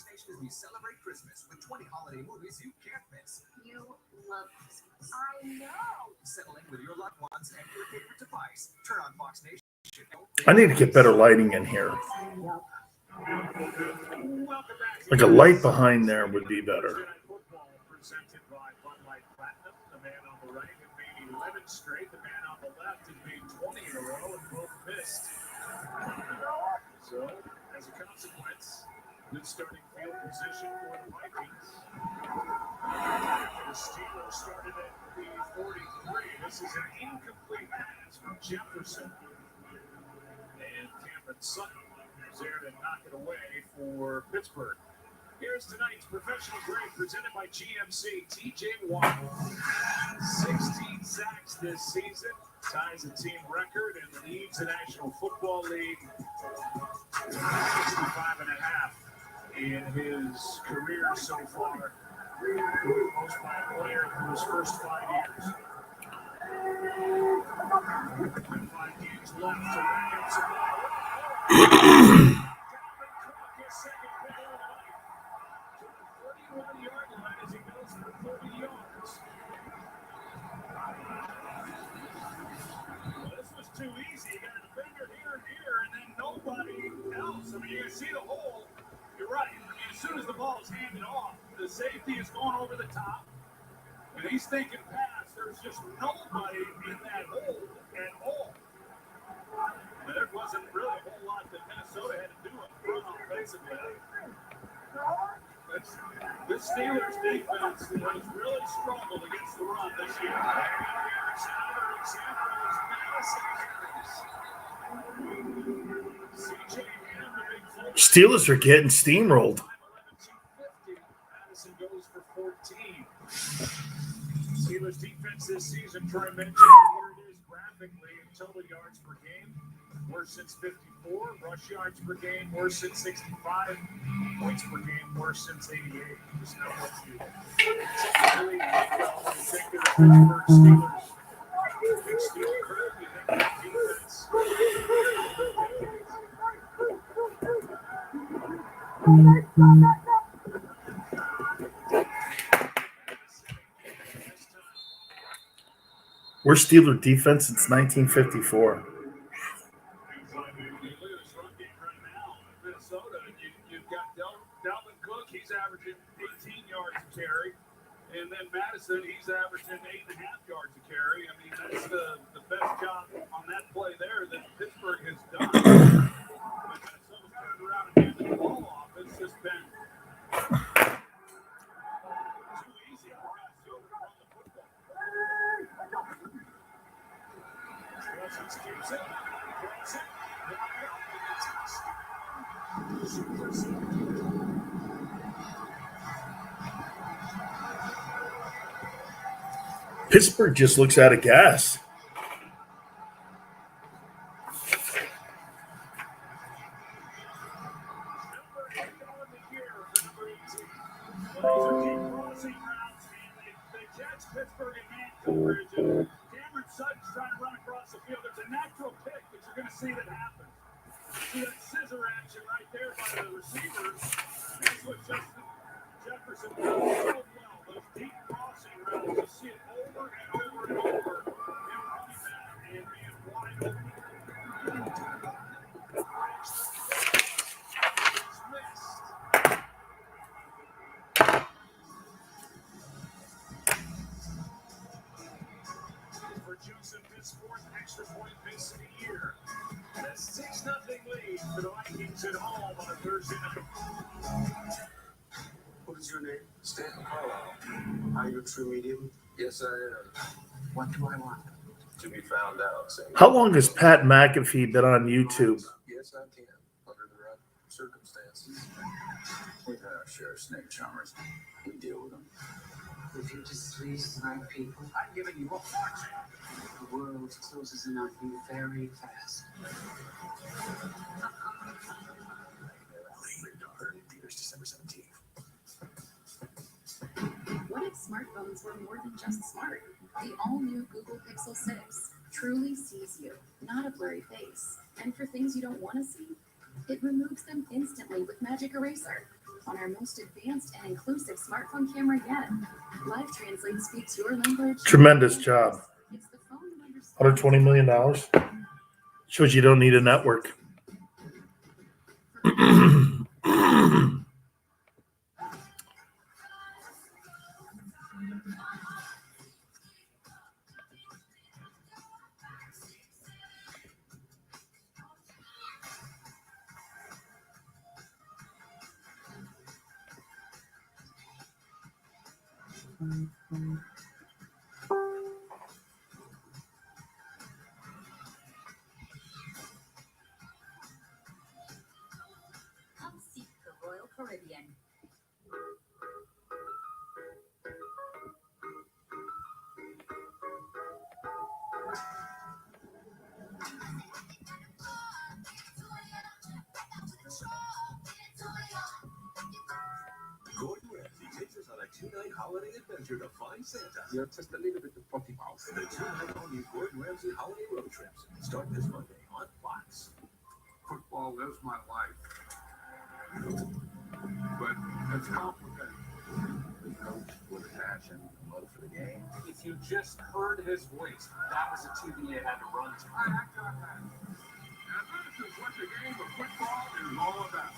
Fox Nation as we celebrate Christmas with 20 holiday movies you can't miss. You love Christmas. I know. Settle in with your loved ones and your favorite device. Turn on Fox Nation. I need to get better lighting in here. Like a light behind there would be better. Presented by Bud Light Platinum. The man on the right had made 11 straight. The man on the left had made 20 in a row and both missed. So, as a consequence, good starting field position for the Vikings. The Steelers started at the 43. This is an incomplete pass from Jefferson. And Cameron Sutton is there to knock it away for Pittsburgh. Here's tonight's professional grade presented by GMC. TJ Watt, 16 sacks this season, ties a team record and leads the National Football League 65 and a half in his career so far. Most by a player in his first 5 years. 5 games left to rack up some more. Too easy. You got a defender here and here, and then nobody else. I mean, you see the hole. You're right. I mean, as soon as the ball is handed off, the safety is going over the top, and he's thinking pass. There's just nobody in that hole at all. And there wasn't really a whole lot that Minnesota had to do up front offensively. This Steelers defense has really struggled against the run this year. Steelers are getting steamrolled. Madison goes for 14. Steelers defense this season, Troy mentioned, here it is graphically in total yards per game. Worse since 54. Rush yards per game, worse since 65. Points per game, worse since 88. Just know what to do. Really well, I think the Pittsburgh Steelers. Big Steel Kirk, you think that defense. We're Steeler defense since 1954. You've got Dalvin Cook, he's averaging 18 yards a carry. And then Madison, he's averaging 8.5 yards a carry. I mean, that's the best job on that play there that Pittsburgh has done. But Minnesota's turned around and handed the ball off. It's just been too easy for Minnesota to run the football. Cousins keeps it. Pittsburgh just looks out of gas. Pittsburgh in man coverage. Cameron Sutton's trying to run across the field. There's a natural pick that you're going to see that happen. See that scissor action right there by the receivers. That's what Jefferson does so well. Those deep crossing routes, you see it over and over and over. Him running back and being wide open. For Joseph, his fourth extra point miss of the year. A 6-0 lead for the Vikings at home on a Thursday night. What is your name? Stanton Carlisle. Are you a true medium? Yes, I am. What do I want? To be found out. How long has Pat McAfee been on YouTube? Yes, I can. Under the right circumstances. We've had our share of snake charmers. We deal with them. If you just please the right people, I'm giving you a fortune. the world closes in on you very fast. December 17th. What if smartphones were more than just smart? The all-new Google Pixel 6 truly sees you, not a blurry face. And for things you don't want to see, it removes them instantly with Magic Eraser. on our most advanced and inclusive smartphone camera yet. Live Translate speaks your language. Tremendous job. It's the phone that understands. $120 million. Shows you don't need a network. Come seek the Royal Caribbean. Gordon Ramsay takes us on a 2-night holiday adventure to find Santa. You're just a little bit of potty mouth. The 2-night all-new Gordon Ramsay holiday road trips start this Monday on Fox. Football is my life. But it's complicated. The coach with a passion and love for the game. If you just heard his voice, that was a TV you had to run to. I got that. Now this is what the game of football is all about.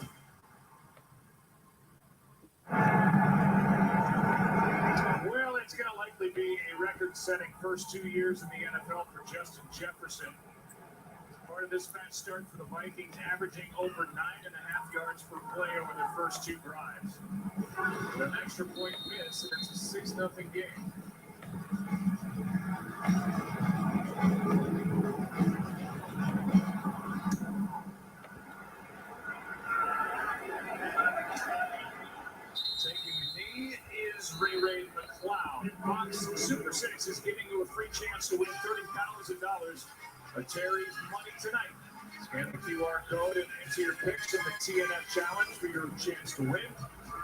Well, it's going to likely be a record-setting first 2 years in the NFL for Justin Jefferson. Part of this fast start for the Vikings, averaging over 9.5 yards per play over their first 2 drives. With an extra point miss, and it's a 6-0 game. Taking the knee is Ray McCloud. Fox Super 6 is giving you a free chance to win $30,000 of Terry's money tonight. Scan the QR code and enter your picks in the TNF Challenge for your chance to win.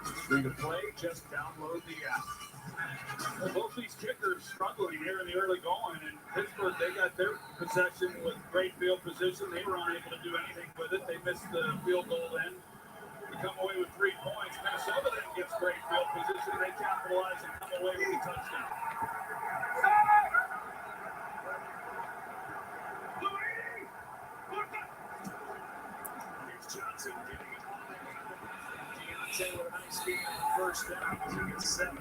It's free to play. Just download the app. Well, both these kickers struggling here in the early going, and Pittsburgh, they got their possession with great field position. They were unable to do anything with it. They missed the field goal then to come away with 3 points. Minnesota then gets great field position. They capitalize and come away with a touchdown. Here's Johnson getting it on there. Deontay with a nice game on the first down as he gets 7.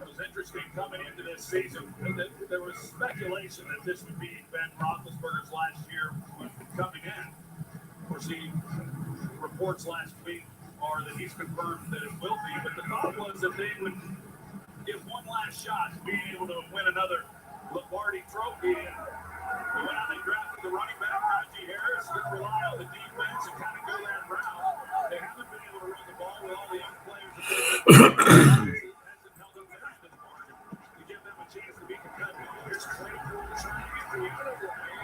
It was interesting coming into this season. There was speculation that this would be Ben Roethlisberger's last year coming in. Of course, reports last week are that he's confirmed that it will be, but the thought was that they would give one last shot to being able to win another Lombardi trophy. And they went out and drafted the running back, Najee Harris, to rely on the defense and kind of go that route. They haven't been able to run the ball with all the young players that they've to give them a chance to be competitive. Here's Claypool trying to get the other way.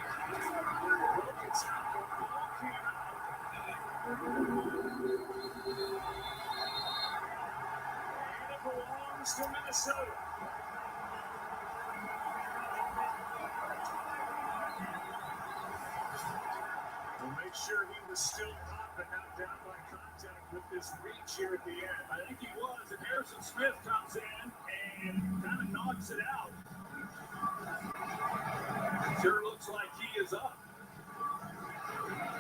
Broken tackle, ball came out. And it belongs to Minnesota. We'll make sure he was still up and not down by contact with this reach here at the end. I think he was, and Harrison Smith comes in and kind of knocks it out. Sure looks like he is up.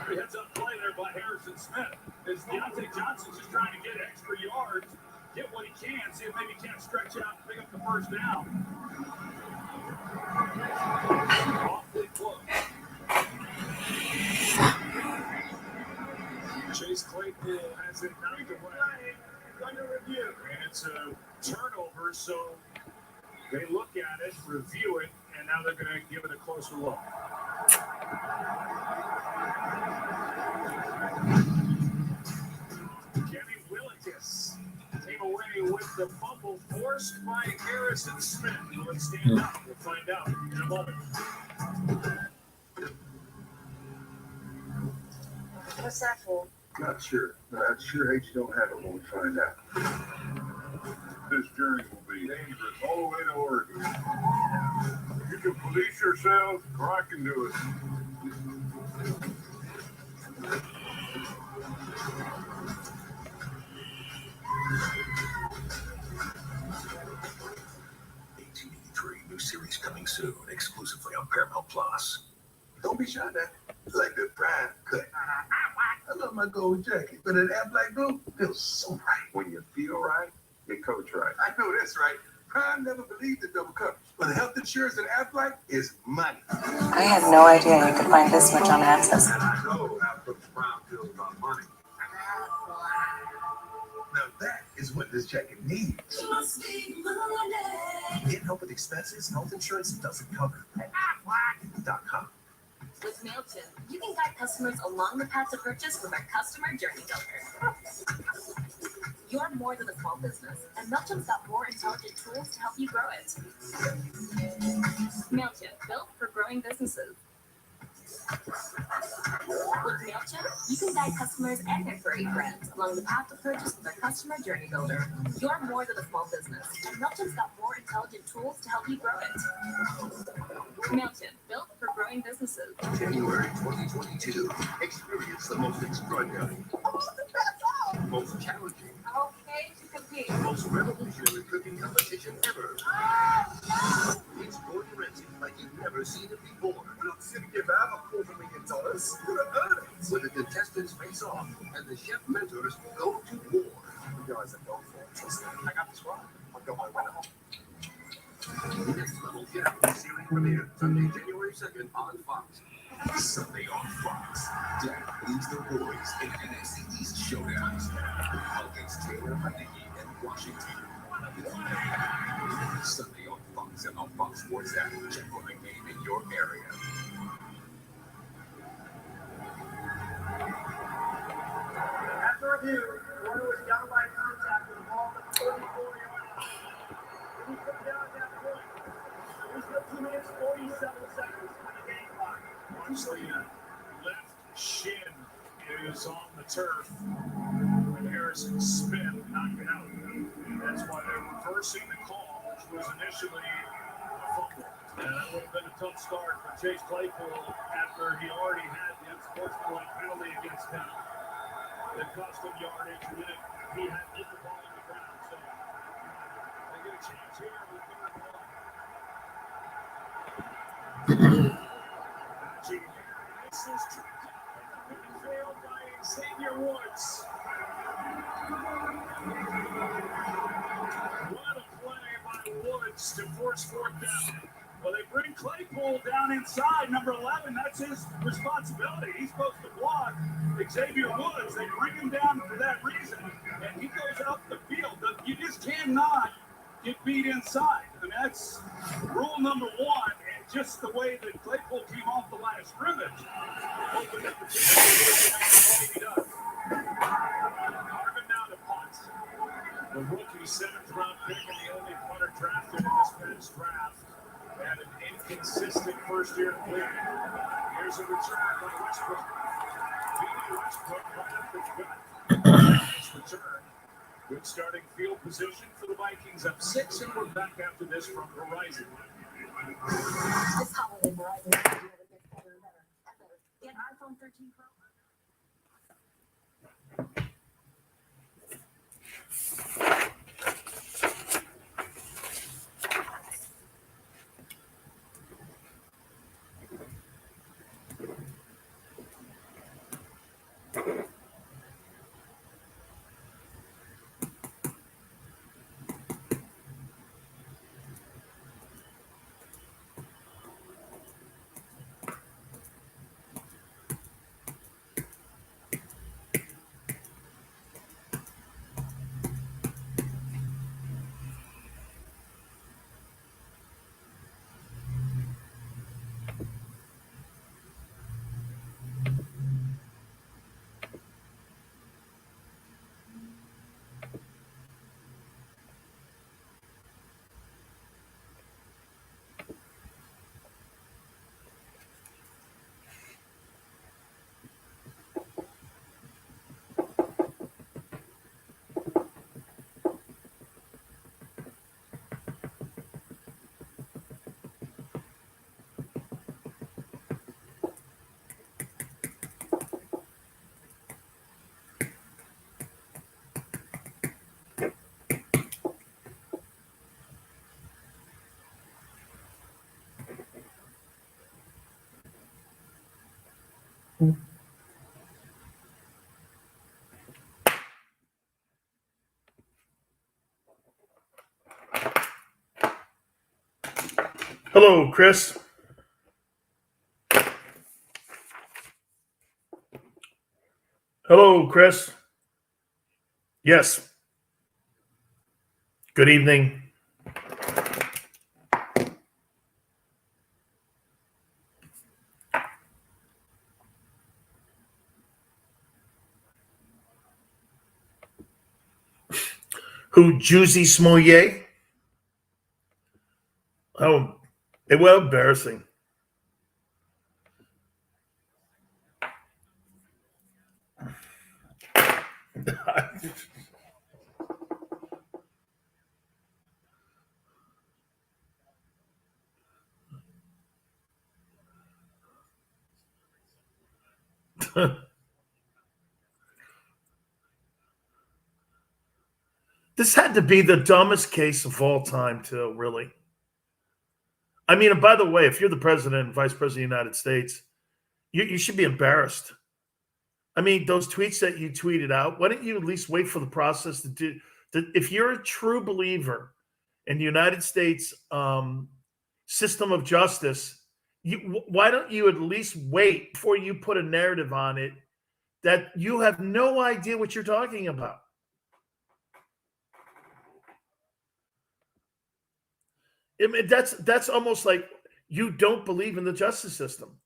Heads up play there by Harrison Smith. As Deontay Johnson's just trying to get extra yards, get what he can, see if maybe he can't stretch out and pick up the first down. Awfully close. Chase Claypool has it knocked away. Under review. And it's a turnover, so they look at it, review it, and now they're going to give it a closer look. Kenny Willekes came away with the fumble forced by Harrison Smith. Will it stand up? We'll find out in a moment. What's that for? Not sure, but I'd sure hate you don't have it when we find out. This journey will be dangerous all the way to Oregon. You can police yourself, or I can do it. soon, exclusively on Paramount Plus. Don't be shy now. It's like the Prime cut. I love my gold jacket, but an Aflac blue feels so right. When you feel right, you coach right. I know that's right. Prime never believed in double coverage, but health insurance and Aflac is money. I had no idea you could find this much on Access. And I know how Prime feels about money. Now that is what this jacket needs. Get help with expenses health insurance doesn't cover at Aflac.com. With MailChimp, you can guide customers along the path to purchase with our customer journey builder. You're more than a small business, and MailChimp's got more intelligent tools to help you grow it. MailChimp, built for growing businesses. With MailChimp, you can guide customers and their furry friends along the path to purchase with our customer journey builder. You're more than a small business, and MailChimp's got more intelligent tools to help you grow it. MailChimp, built for growing businesses. January 2022. Experience the most extraordinary, most challenging, Okay to compete. most revolutionary cooking competition ever. It's Gordon Ramsay like you've never seen it before. We're not sitting here about $250 million. We're earnings. Where the contestants face off and the chef mentors go to war. You guys are going for it. Trust me. I got this one. I'll go my way home. Next Level Chef series premiere Sunday, January 2nd on Fox. Sunday on Fox. Dad leads the boys in NFC East showdowns against Taylor, Heineke, and Washington. Sunday on Fox and on Fox Sports app. Check for the game in your area. After review, Warner was down by contact with the ball at 34 yards. He put down at that point. There's still 2 minutes, 47 seconds on the game clock. Once the left shin is on the turf, and Harrison Smith knocked it out. That's why they're reversing the call, which was initially a fumble. And that would have been a tough start for Chase Claypool after he already had the unsportsmanlike penalty against him that cost him yardage, and then he had hit the ball on the ground. So they get a chance here with third one. This is tripped up and failed by Xavier Woods. What a play by Woods to force fourth down. Well, they bring Claypool down inside, number 11. That's his responsibility. He's supposed to block Xavier Woods. They bring him down for that reason, and he goes up the field. You just cannot get beat inside. And that's rule number 1. And just the way that Claypool came off the line of scrimmage opened up the chance. He does. Marvin now to punt. The rookie 7th round pick and the only punter drafted in this past draft. Had an inconsistent first year in the league. Here's a return by Westbrook. Westbrook right up the gut. Nice return. Good starting field position for the Vikings, up 6, and we're back after this from Verizon. This holiday, Verizon is going to do it better and better. Get iPhone 13 Pro. Hello, Chris. Hello, Chris. Yes. Good evening. Who, Juicy Smollett? Oh, it was embarrassing. This had to be the dumbest case of all time, too, really. I mean, and by the way, if you're the president and vice president of the United States, you should be embarrassed. I mean, those tweets that you tweeted out, why don't you at least wait for the process to do? If you're a true believer in the United States system of justice, why don't you at least wait before you put a narrative on it that you have no idea what you're talking about? I mean, that's almost like you don't believe in the justice system.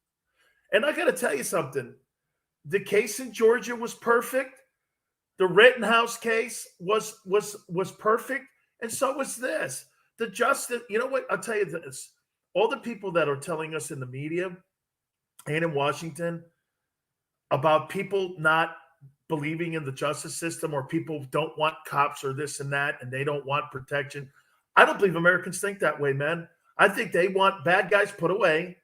And I got to tell you something. The case in Georgia was perfect. The Rittenhouse case was perfect, and so was this. The justice, you know what? I'll tell you this. All the people that are telling us in the media and in Washington about people not believing in the justice system, or people don't want cops or this and that, and they don't want protection. I don't believe Americans think that way, man. I think they want bad guys put away,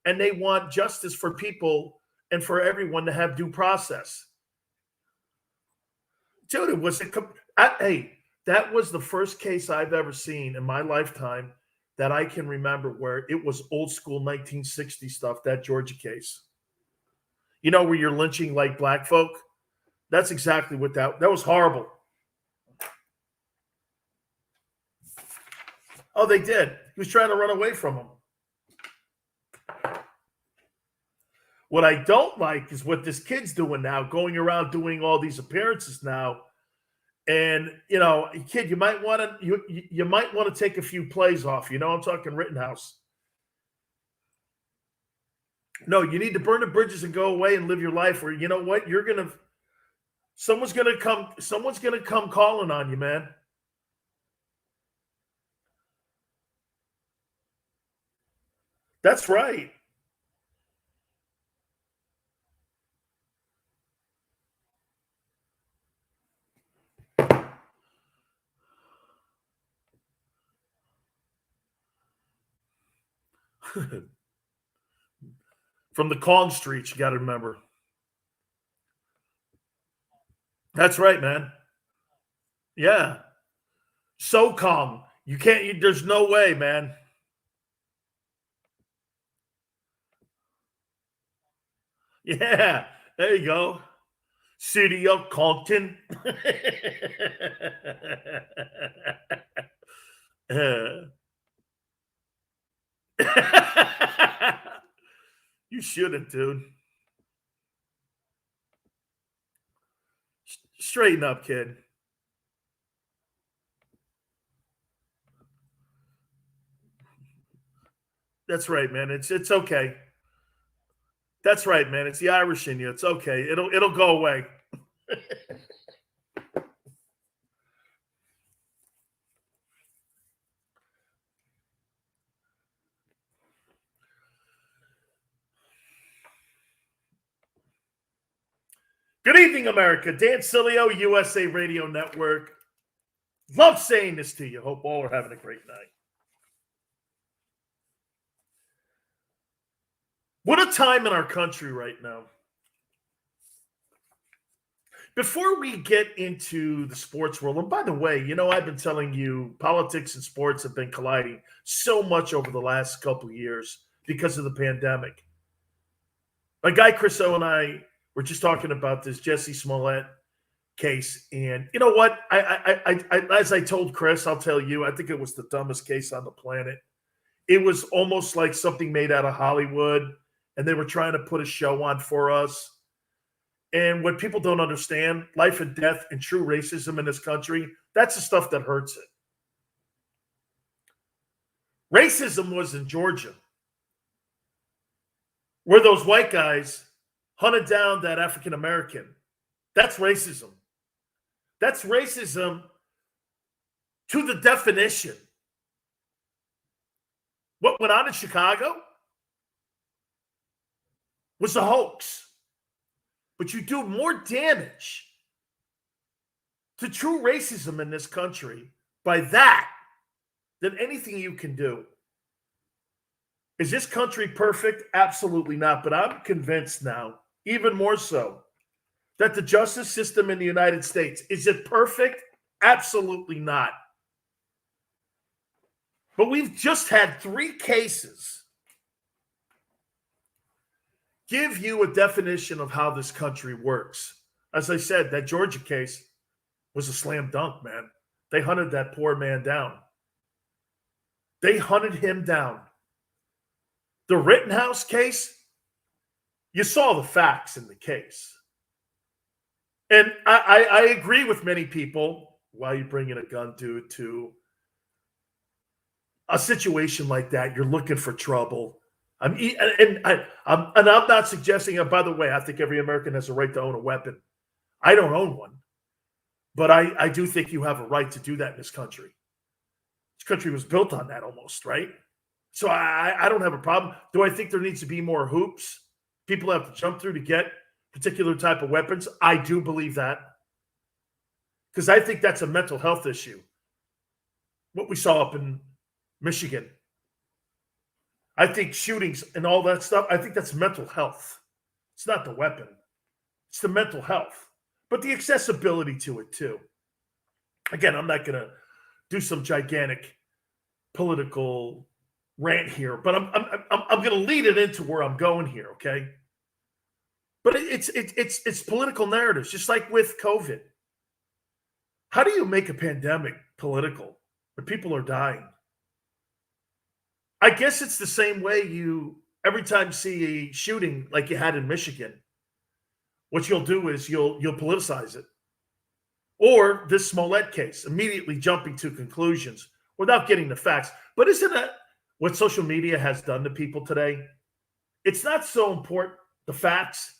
and they want justice for people and for everyone to have due process. Dude, it was that was the first case I've ever seen in my lifetime that I can remember where it was old school 1960 stuff, that Georgia case. You know, where you're lynching like black folk? That's exactly what that was horrible. Oh, they did. He was trying to run away from them. What I don't like is what this kid's doing now, going around doing all these appearances now. And, you know, kid, you might want to take a few plays off. You know, I'm talking Rittenhouse. No, you need to burn the bridges and go away and live your life. Or, you know what? Someone's gonna come calling on you, man. That's right. From the Kong streets, you got to remember. That's right, man. Yeah. So Kong. You can't, there's no way, man. Yeah, there you go. City of Compton. You shouldn't, dude. Straighten up, kid. That's right, man. It's okay. That's right, man. It's the Irish in you. It's okay. It'll go away. Good evening, America. Dan Sileo, USA Radio Network. Love saying this to you. Hope all are having a great night. What a time in our country right now. Before we get into the sports world, and by the way, you know, I've been telling you politics and sports have been colliding so much over the last couple of years because of the pandemic. My guy Chris O and I were just talking about this Jussie Smollett case, and you know what? I as I told Chris, I'll tell you, I think it was the dumbest case on the planet. it was almost like something made out of Hollywood, and they were trying to put a show on for us. And what people don't understand, life and death and true racism in this country, that's the stuff that hurts it. Racism was in Georgia, where those white guys hunted down that African American. That's racism. That's racism to the definition. What went on in Chicago was a hoax. But you do more damage to true racism in this country by that than anything you can do. Is this country perfect? Absolutely not. But I'm convinced now, even more so, that the justice system in the United States, is it perfect? Absolutely not. But we've just had 3 cases give you a definition of how this country works. As I said, that Georgia case was a slam dunk, man. They hunted that poor man down. They hunted him down. The Rittenhouse case, you saw the facts in the case. And I agree with many people. Why are you bringing a gun to a situation like that? You're looking for trouble. I'm not suggesting, by the way, I think every American has a right to own a weapon. I don't own one. But I do think you have a right to do that in this country. This country was built on that almost, right? So I don't have a problem. Do I think there needs to be more hoops people have to jump through to get particular type of weapons? I do believe that. Because I think that's a mental health issue. What we saw up in Michigan. I think shootings and all that stuff, I think that's mental health. It's not the weapon. It's the mental health. But the accessibility to it too. Again, I'm not going to do some gigantic political rant here, but I'm going to lead it into where I'm going here, okay? But it's political narratives, just like with COVID. How do you make a pandemic political when people are dying? I guess it's the same way you every time see a shooting like you had in Michigan. What you'll do is you'll politicize it. Or this Smollett case, immediately jumping to conclusions without getting the facts. But isn't that what social media has done to people today? It's not so important, the facts.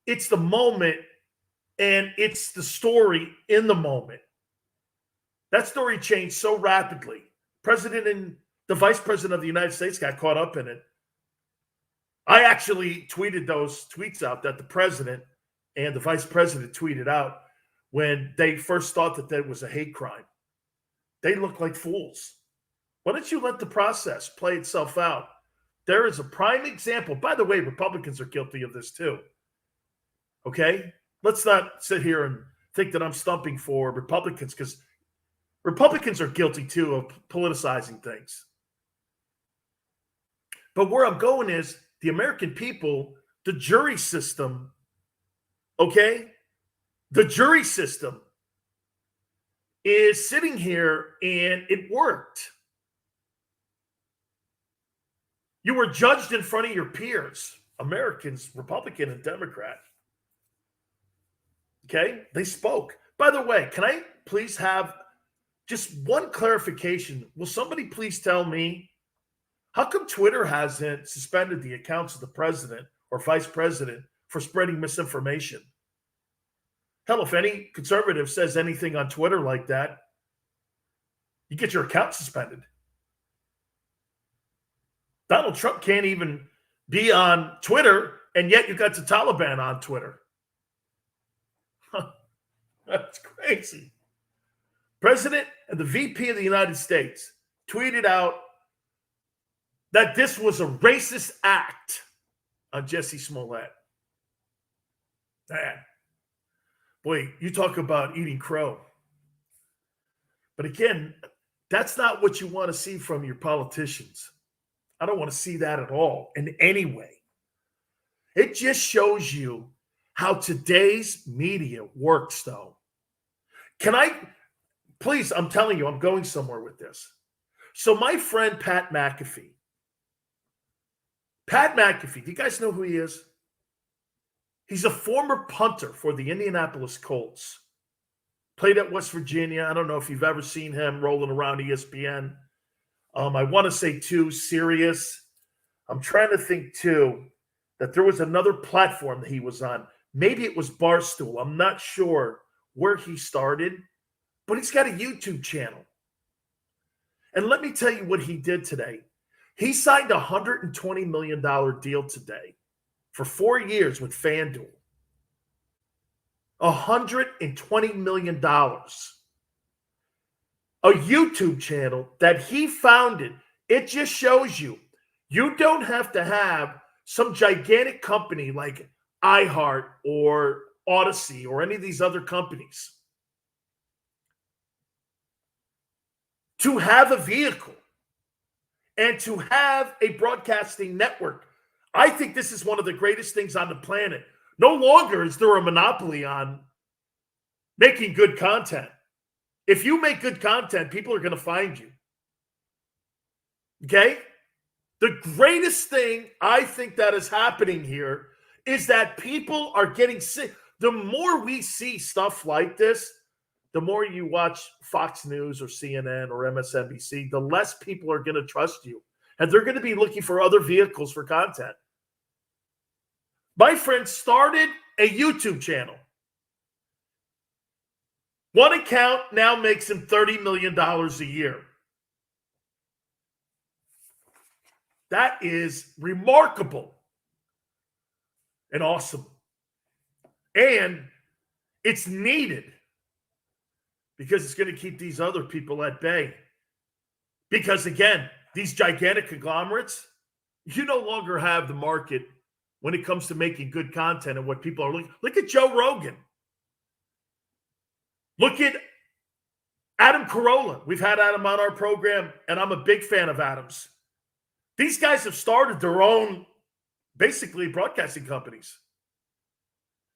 It's the moment, and it's the story in the moment. That story changed so rapidly. President and the vice president of the United States got caught up in it. I actually tweeted those tweets out that the president and the vice president tweeted out when they first thought that was a hate crime. They looked like fools. Why don't you let the process play itself out? There is a prime example. By the way, Republicans are guilty of this too. Okay? Let's not sit here and think that I'm stumping for Republicans, because Republicans are guilty too of politicizing things. But where I'm going is the American people, the jury system, okay? The jury system is sitting here and it worked. You were judged in front of your peers, Americans, Republican and Democrat. Okay? They spoke. By the way, can I please have just one clarification? Will somebody please tell me, how come Twitter hasn't suspended the accounts of the president or vice president for spreading misinformation? Hell, if any conservative says anything on Twitter like that, you get your account suspended. Donald Trump can't even be on Twitter, and yet you got the Taliban on Twitter. That's crazy. President and the VP of the United States tweeted out that this was a racist act on Jussie Smollett. Man, boy, you talk about eating crow. But again, that's not what you want to see from your politicians. I don't want to see that at all in any way. It just shows you how today's media works, though. Can I, please, I'm telling you, I'm going somewhere with this. So my friend Pat McAfee, Pat McAfee, do you guys know who he is? He's a former punter for the Indianapolis Colts. Played at West Virginia. I don't know if you've ever seen him rolling around ESPN. I want to say, too, Sirius. I'm trying to think, too, that there was another platform that he was on. Maybe it was Barstool. I'm not sure where he started, but he's got a YouTube channel. And let me tell you what he did today. He signed a $120 million deal today for 4 years with FanDuel. $120 million. A YouTube channel that he founded. It just shows you don't have to have some gigantic company like iHeart or Odyssey or any of these other companies to have a vehicle and to have a broadcasting network. I think this is one of the greatest things on the planet. No longer is there a monopoly on making good content. If you make good content, people are going to find you. Okay? The greatest thing I think that is happening here is that people are getting sick. The more we see stuff like this, the more you watch Fox News or CNN or MSNBC, the less people are going to trust you. And they're going to be looking for other vehicles for content. My friend started a YouTube channel. One account now makes him $30 million a year. That is remarkable and awesome. And it's needed because it's going to keep these other people at bay. Because again, these gigantic conglomerates, you no longer have the market when it comes to making good content and what people are looking. Look at Joe Rogan. Look at Adam Carolla. We've had Adam on our program, and I'm a big fan of Adam's. These guys have started their own, basically, broadcasting companies.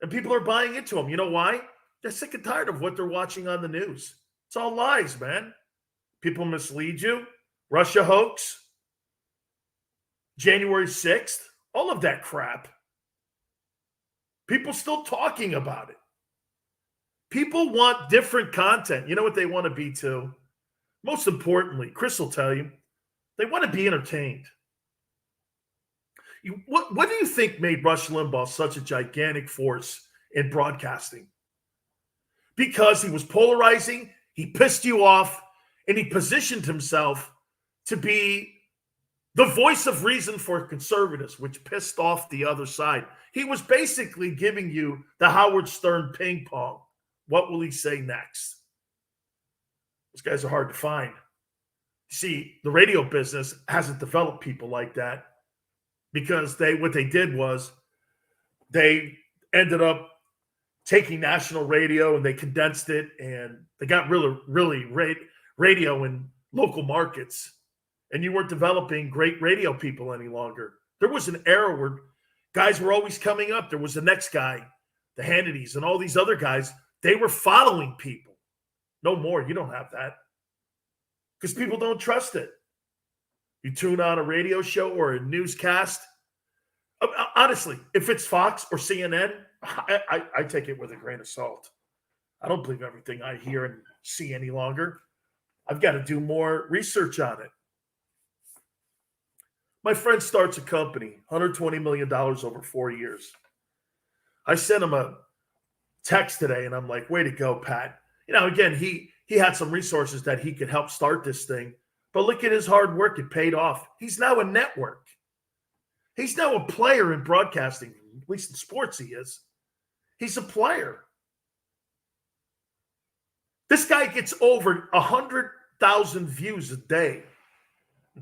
And people are buying into them. You know why? They're sick and tired of what they're watching on the news. It's all lies, man. People mislead you. Russia hoax. January 6th. All of that crap. People still talking about it. People want different content. You know what they want to be too? Most importantly, Chris will tell you, they want to be entertained. What do you think made Rush Limbaugh such a gigantic force in broadcasting? Because he was polarizing, he pissed you off, and he positioned himself to be the voice of reason for conservatives, which pissed off the other side. He was basically giving you the Howard Stern ping pong. What will he say next? Those guys are hard to find. See, the radio business hasn't developed people like that because what they did was they ended up taking national radio and they condensed it and they got really radio in local markets. And you weren't developing great radio people any longer. There was an era where guys were always coming up. There was the next guy, the Hannitys and all these other guys. They were following people. No more. You don't have that. Because people don't trust it. You tune on a radio show or a newscast. Honestly, if it's Fox or CNN, I take it with a grain of salt. I don't believe everything I hear and see any longer. I've got to do more research on it. My friend starts a company, $120 million over 4 years. I sent him a text today, and I'm like, way to go, Pat. You know, again, he had some resources that he could help start this thing. But look at his hard work. It paid off. He's now a network. He's now a player in broadcasting, at least in sports he is. He's a player. This guy gets over 100,000 views a day.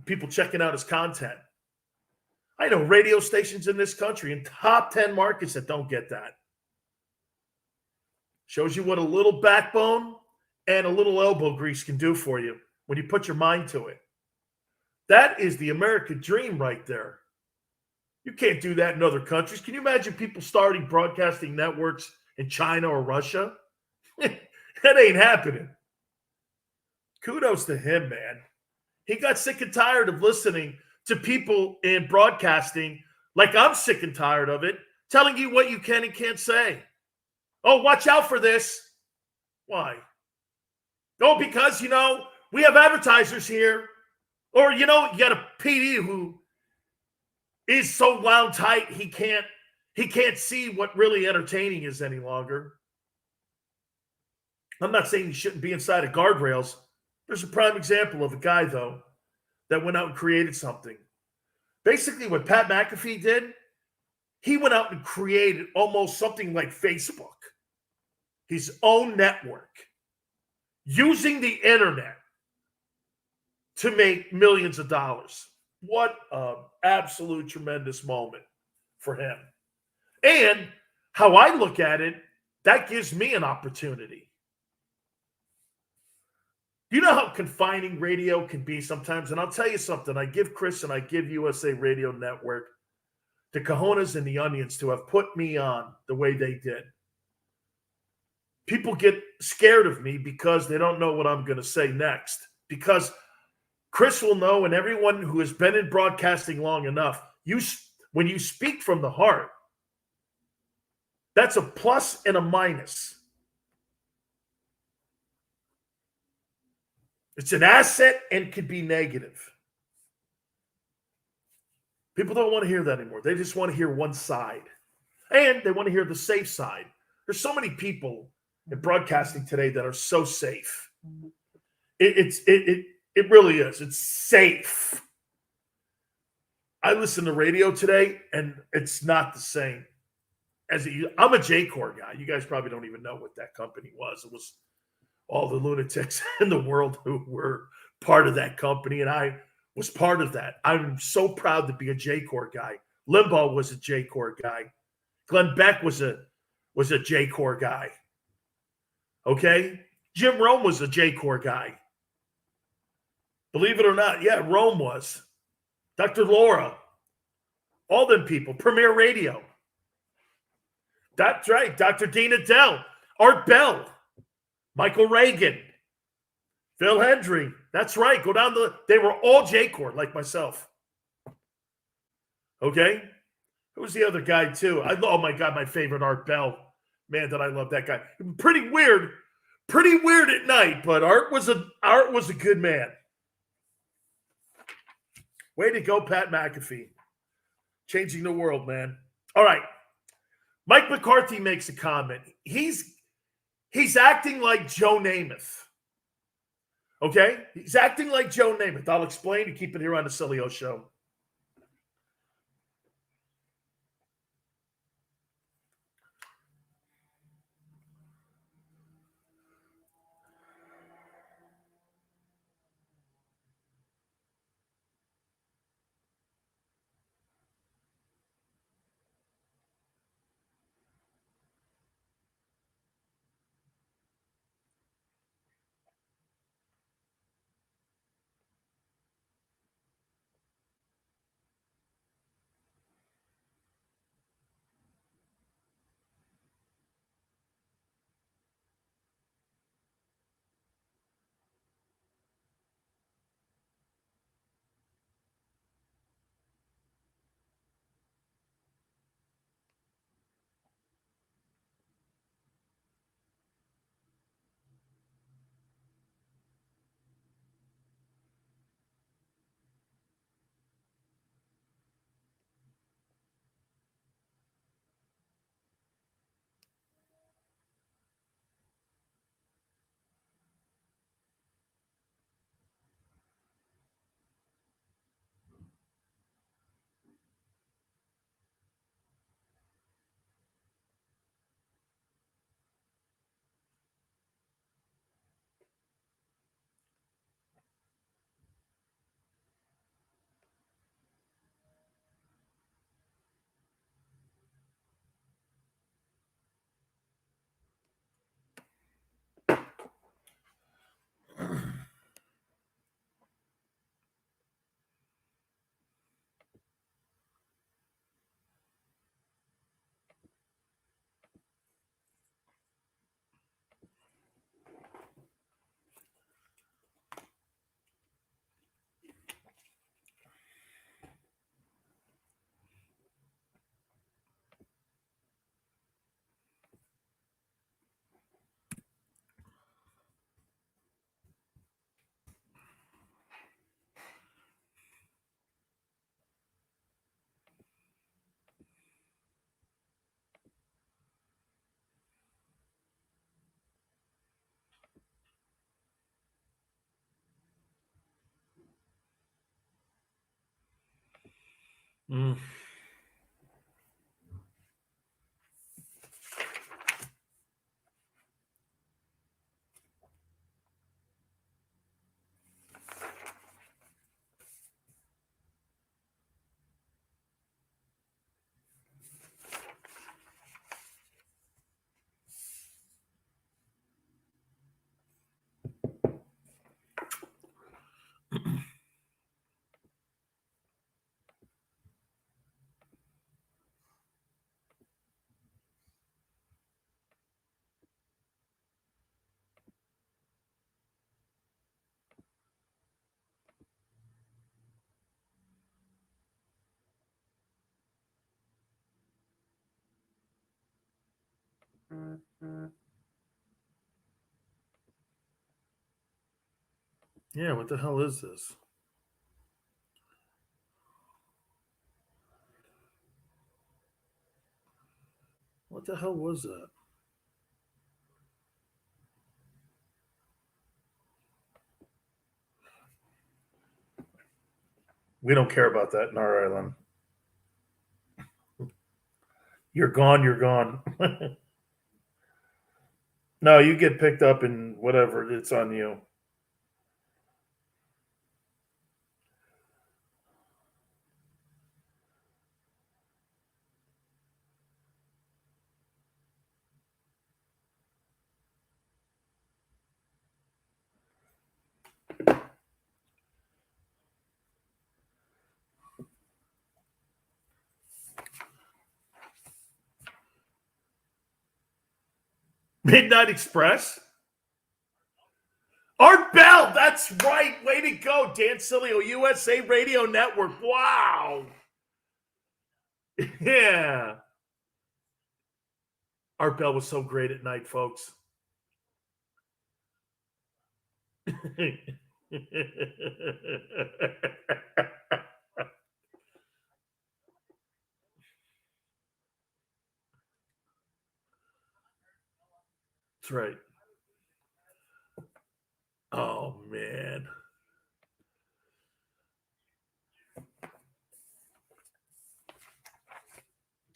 People checking out his content. I know radio stations in this country in top 10 markets that don't get that. Shows you what a little backbone and a little elbow grease can do for you when you put your mind to it. That is the American dream right there. You can't do that in other countries. Can you imagine people starting broadcasting networks in China or Russia? That ain't happening. Kudos to him, man. He got sick and tired of listening to people in broadcasting, like I'm sick and tired of it, telling you what you can and can't say. Oh, watch out for this. Why? Oh, because, we have advertisers here. Or, you got a PD who is so wound tight he can't see what really entertaining is any longer. I'm not saying he shouldn't be inside of guardrails. There's a prime example of a guy, though, that went out and created something. Basically, what Pat McAfee did, he went out and created almost something like Facebook, his own network, using the internet to make millions of dollars. What an absolute tremendous moment for him. And how I look at it, that gives me an opportunity. You know how confining radio can be sometimes? And I'll tell you something. I give Chris and I give USA Radio Network the cojones and the onions to have put me on the way they did. People get scared of me because they don't know what I'm going to say next. Because Chris will know, and everyone who has been in broadcasting long enough, when you speak from the heart, that's a plus and a minus. It's an asset and could be negative. People don't want to hear that anymore. They just want to hear one side. And they want to hear the safe side. There's so many people in broadcasting today that are so safe. It really is. It's safe. I listen to radio today, and it's not the same. I'm a J-Corps guy. You guys probably don't even know what that company was. It was all the lunatics in the world who were part of that company, and I was part of that. I'm so proud to be a J-Corps guy. Limbaugh was a J-Corps guy. Glenn Beck was a J-Corps guy. Okay? Jim Rome was a J-Corps guy. Believe it or not, yeah, Rome was. Dr. Laura. All them people. Premier Radio. That's right. Dr. Dean Adele. Art Bell. Michael Reagan. Phil Hendry. That's right. Go down they were all J-Corps, like myself. Okay? Who's the other guy, too? Oh, my God, my favorite, Art Bell. Man, did I love that guy. Pretty weird at night, but Art was a good man. Way to go, Pat McAfee. Changing the world, man. All right. Mike McCarthy makes a comment. He's acting like Joe Namath. Okay? He's acting like Joe Namath. I'll explain and keep it here on the Silly O Show. Mm. Yeah, what the hell is this? What the hell was that? We don't care about that in our island. You're gone, you're gone. No, you get picked up and whatever, it's on you. Midnight Express? Art Bell, that's right. Way to go, Dan Silio, USA Radio Network. Wow. Yeah. Art Bell was so great at night, folks. That's right. Oh, man.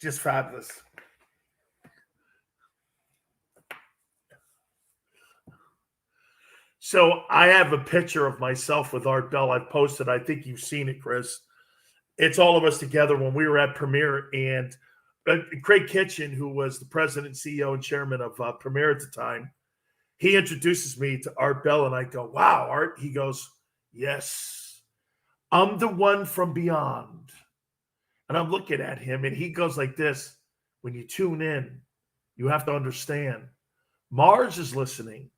Just fabulous. So I have a picture of myself with Art Bell. I've posted. I think you've seen it, Chris. It's all of us together when we were at Premiere. And Craig Kitchen, who was the president, CEO, and chairman of Premiere at the time, he introduces me to Art Bell, and I go, wow, Art. He goes, yes, I'm the one from beyond. And I'm looking at him, and he goes like this. When you tune in, you have to understand, Mars is listening.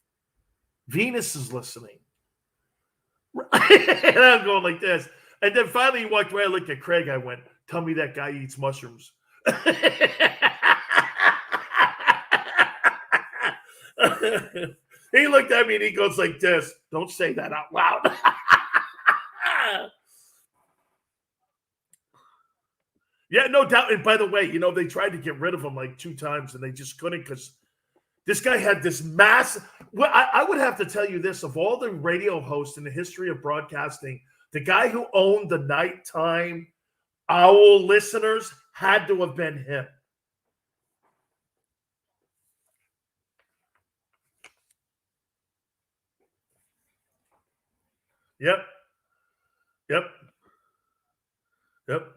Venus is listening. And I'm going like this. And then finally he walked away. I looked at Craig. I went, tell me that guy eats mushrooms. He looked at me and he goes like this. Don't say that out loud. Yeah, no doubt. And by the way, you know, they tried to get rid of him like 2 times and they just couldn't because this guy had this massive. Well, I would have to tell you this: of all the radio hosts in the history of broadcasting, the guy who owned the nighttime owl listeners had to have been him. Yep. Yep. Yep.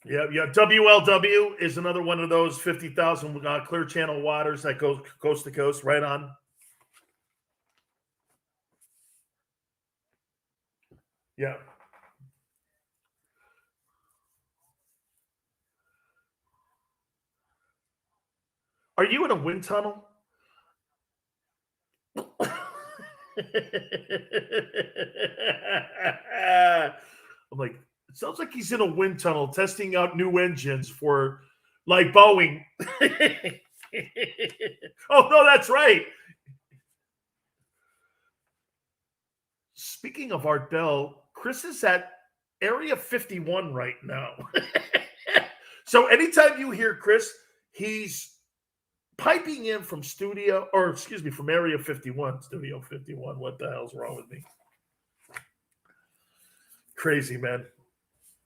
Yeah, yeah. WLW is another one of those 50,000 Clear Channel waters that goes coast to coast, right on. Yeah. Are you in a wind tunnel? I'm like, it sounds like he's in a wind tunnel testing out new engines for like Boeing. Oh, no, that's right. Speaking of Art Bell, Chris is at Area 51 right now. So anytime you hear Chris, he's piping in from from Area 51, Studio 51. What the hell's wrong with me? crazy, man.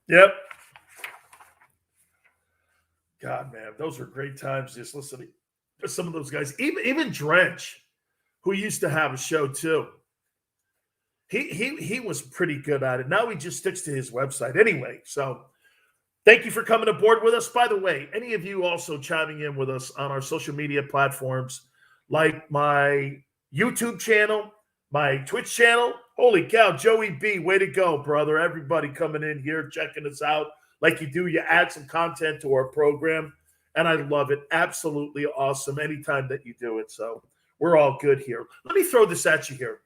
Yep. God, man, those were great times just listening to some of those guys. Even Drench, who used to have a show too. He was pretty good at it. Now he just sticks to his website anyway. So thank you for coming aboard with us. By the way, any of you also chiming in with us on our social media platforms, like my YouTube channel, my Twitch channel. Holy cow, Joey B, way to go, brother. Everybody coming in here, checking us out. Like you do, you add some content to our program, and I love it. Absolutely awesome anytime that you do it. So we're all good here. Let me throw this at you here.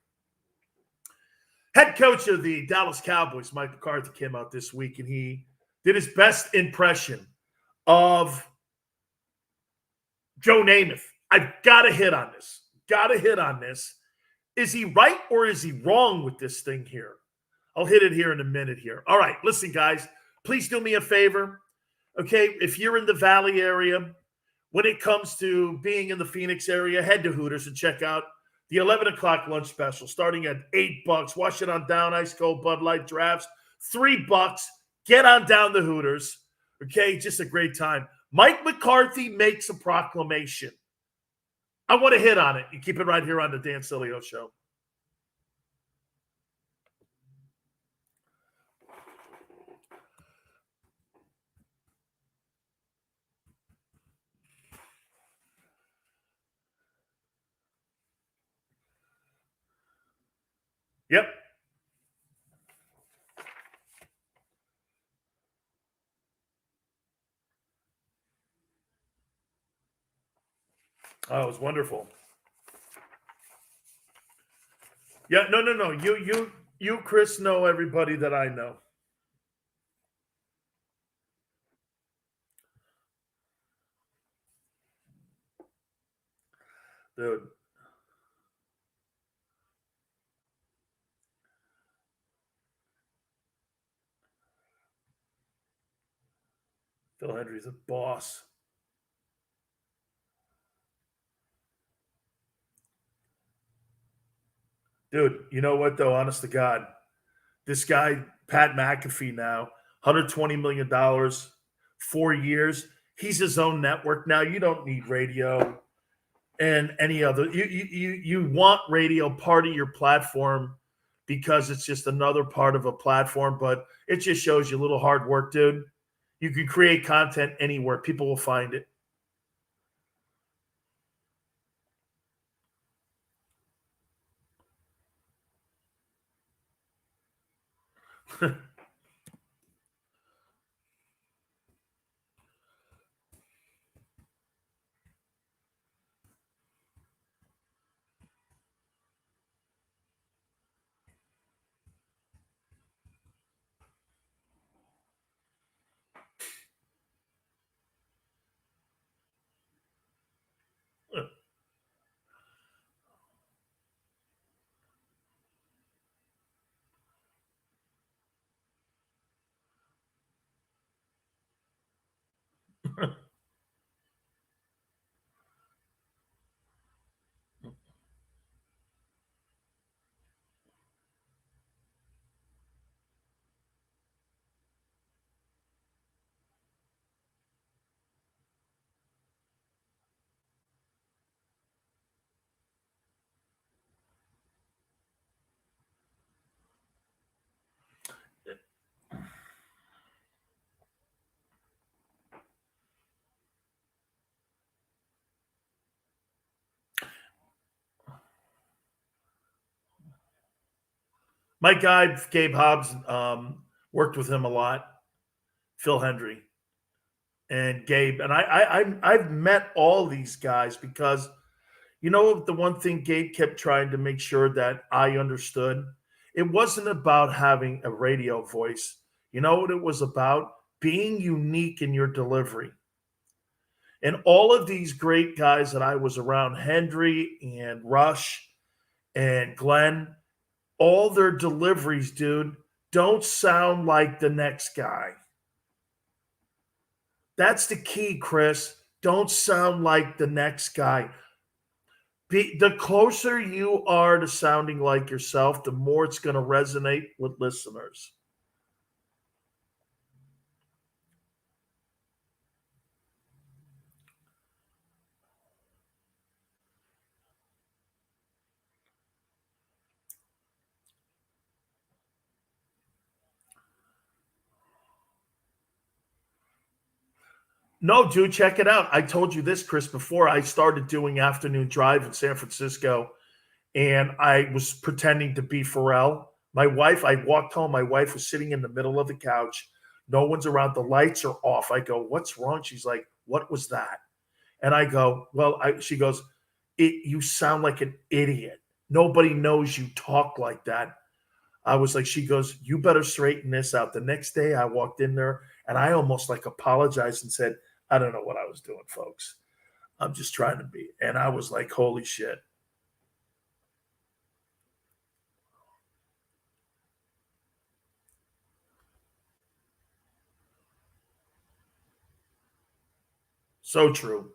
Head coach of the Dallas Cowboys, Mike McCarthy, came out this week, and he did his best impression of Joe Namath. I've got to hit on this. Is he right or is he wrong with this thing here? I'll hit it here in a minute here. All right, listen, guys. Please do me a favor, okay? If you're in the Valley area, when it comes to being in the Phoenix area, head to Hooters and check out the 11 o'clock lunch special, starting at $8. Wash it on down, ice cold Bud Light drafts, $3. Get on down to Hooters, okay? Just a great time. Mike McCarthy makes a proclamation. I want to hit on it. You keep it right here on the Dan Sileo Show. Yep. Oh, it was wonderful. Yeah, no. You, Chris, know everybody that I know. Dude. Phil Hendry's a boss. Dude, you know what, though? Honest to God, this guy, Pat McAfee now, $120 million, 4 years. He's his own network now. You don't need radio and any other. You want radio part of your platform because it's just another part of a platform, but it just shows you a little hard work, dude. You can create content anywhere. People will find it. My guy, Gabe Hobbs, worked with him a lot, Phil Hendry and Gabe. And I've met all these guys because, you know, the one thing Gabe kept trying to make sure that I understood, it wasn't about having a radio voice. You know what it was about? Being unique in your delivery. And all of these great guys that I was around, Hendry and Rush and Glenn, all their deliveries, dude, don't sound like the next guy. That's the key, Chris. Don't sound like the next guy. The closer you are to sounding like yourself, the more it's going to resonate with listeners. No, dude, check it out. I told you this, Chris, before I started doing afternoon drive in San Francisco, and I was pretending to be Pharrell. My wife, I walked home. My wife was sitting in the middle of the couch. No one's around. The lights are off. I go, what's wrong? She's like, what was that? And I go, well, she goes, you sound like an idiot. Nobody knows you talk like that. I was like, she goes, you better straighten this out. The next day I walked in there and I almost like apologized and said, I don't know what I was doing, folks. I'm just trying to be. And I was like, holy shit. So true.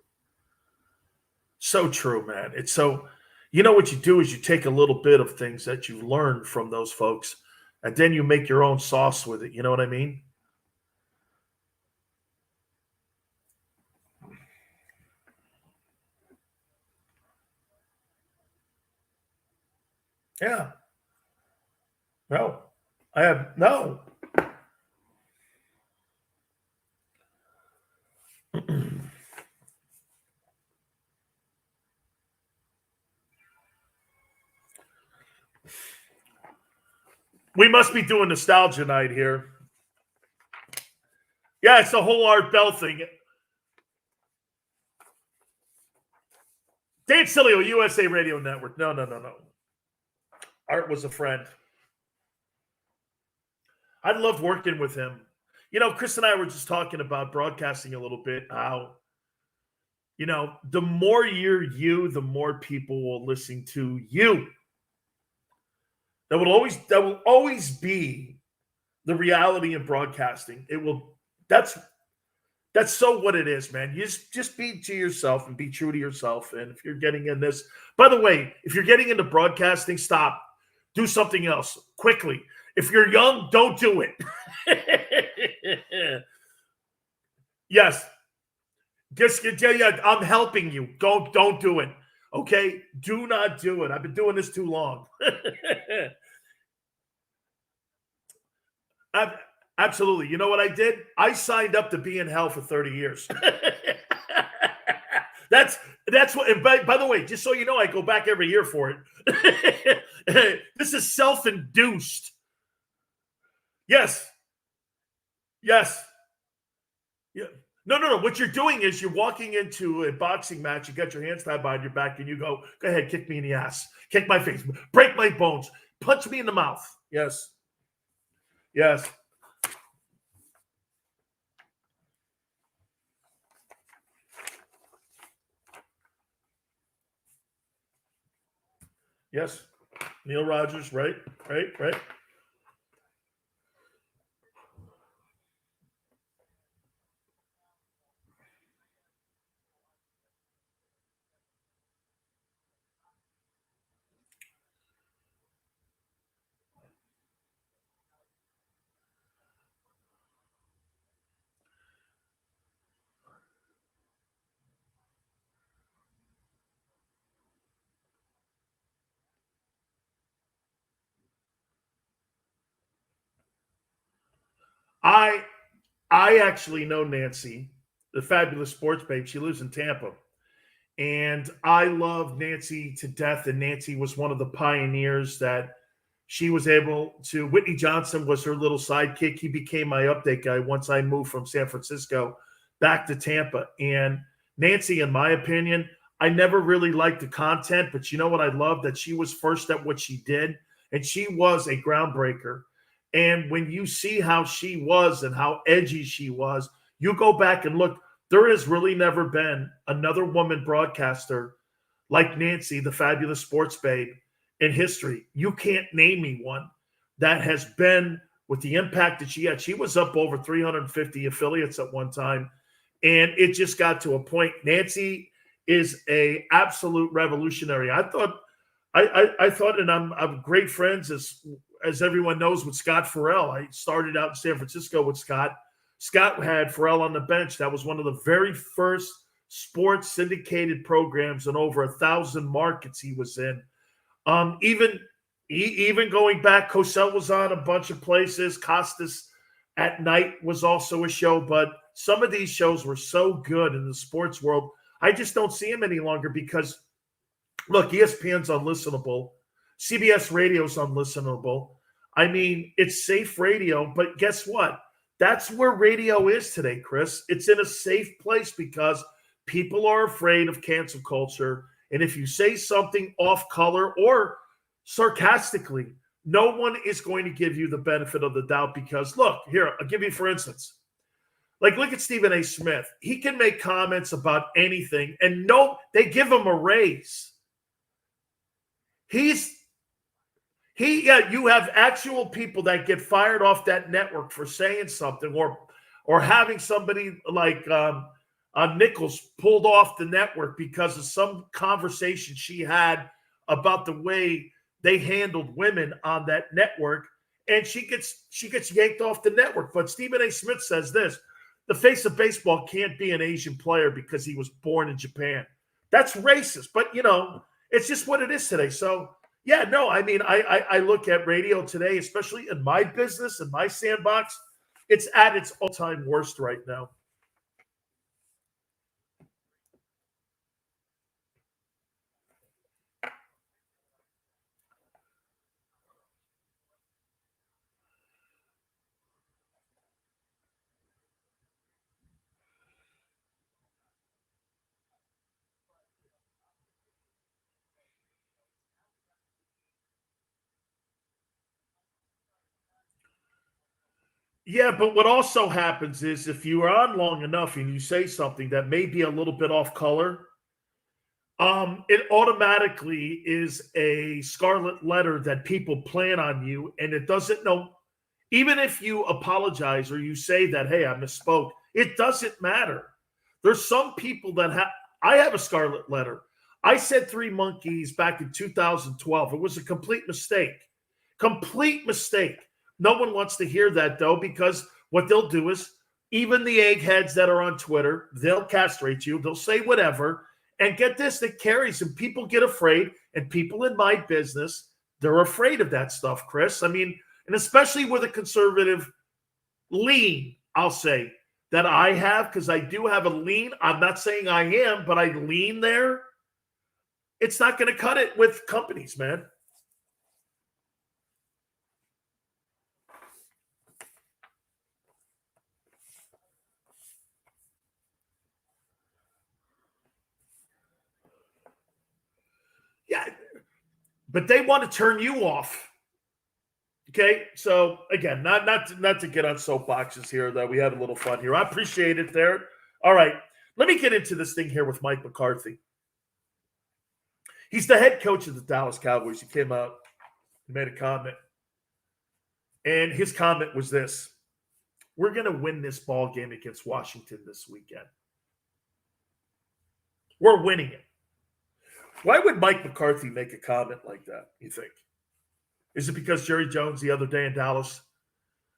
So true, man. It's so, you know what you do is you take a little bit of things that you've learned from those folks, and then you make your own sauce with it. You know what I mean? Yeah. No. I have no. We must be doing nostalgia night here. Yeah, it's the whole Art Bell thing. Dan Sileo, USA Radio Network. No. Art was a friend. I loved working with him. You know, Chris and I were just talking about broadcasting a little bit, how, you know, the more you're you, the more people will listen to you. That will always be the reality in broadcasting. That's so what it is, man. You just be to yourself and be true to yourself. And if you're getting in this, by the way, if you're getting into broadcasting, stop. Do something else quickly. If you're young, don't do it. Yes. I'm helping you. Don't do it. Okay? Do not do it. I've been doing this too long. Absolutely. You know what I did? I signed up to be in hell for 30 years. That's what, and by the way, just so you know, I go back every year for it. This is self-induced. Yes. Yeah. No. What you're doing is you're walking into a boxing match, you got your hands tied behind your back, and you go ahead, kick me in the ass, kick my face, break my bones, punch me in the mouth. Yes. Yes. Yes. Neil Rogers, right. I actually know Nancy, the fabulous sports babe. She lives in Tampa. And I love Nancy to death. And Nancy was one of the pioneers that she was able to. Whitney Johnson was her little sidekick. He became my update guy once I moved from San Francisco back to Tampa. And Nancy, in my opinion, I never really liked the content, but you know what I love? That she was first at what she did. And she was a groundbreaker. And when you see how she was and how edgy she was, you go back and look, there has really never been another woman broadcaster like Nancy, the fabulous sports babe, in history. You can't name me one that has been with the impact that she had. She was up over 350 affiliates at one time, and it just got to a point. Nancy is a absolute revolutionary. I thought, and I'm great friends as everyone knows, with Scott Farrell. I started out in San Francisco with Scott. Scott had Farrell on the bench. That was one of the very first sports syndicated programs in over 1,000 markets he was in. Even going back, Cosell was on a bunch of places. Costas at Night was also a show, but some of these shows were so good in the sports world. I just don't see them any longer because, look, ESPN's unlistenable. CBS Radio's unlistenable. I mean, it's safe radio, but guess what? That's where radio is today, Chris. It's in a safe place because people are afraid of cancel culture. And if you say something off color or sarcastically, no one is going to give you the benefit of the doubt because, look, here, I'll give you, for instance, like, look at Stephen A. Smith. He can make comments about anything, and no, they give him a raise. You have actual people that get fired off that network for saying something or having somebody like Nichols pulled off the network because of some conversation she had about the way they handled women on that network, and she gets yanked off the network. But Stephen A. Smith says this: the face of baseball can't be an Asian player because he was born in Japan. That's racist, but it's just what it is today. So yeah, no, I mean, I look at radio today, especially in my business, in my sandbox, it's at its all-time worst right now. Yeah, but what also happens is if you are on long enough and you say something that may be a little bit off color, it automatically is a scarlet letter that people plan on you, and it doesn't know. Even if you apologize or you say that, hey, I misspoke, it doesn't matter. There's some people that I have a scarlet letter. I said Three Monkeys back in 2012. It was a complete mistake. Complete mistake. No one wants to hear that, though, because what they'll do is, even the eggheads that are on Twitter, they'll castrate you. They'll say whatever. And get this, that carries, and people get afraid. And people in my business, they're afraid of that stuff, Chris. I mean, and especially with a conservative lean, I'll say, that I have, because I do have a lean. I'm not saying I am, but I lean there. It's not going to cut it with companies, man. Yeah, but they want to turn you off. Okay, so again, not to get on soapboxes here, though. We had a little fun here. I appreciate it there. All right, let me get into this thing here with Mike McCarthy. He's the head coach of the Dallas Cowboys. He came out and made a comment, and his comment was this: we're going to win this ball game against Washington this weekend. We're winning it. Why would Mike McCarthy make a comment like that, you think? Is it because Jerry Jones the other day in Dallas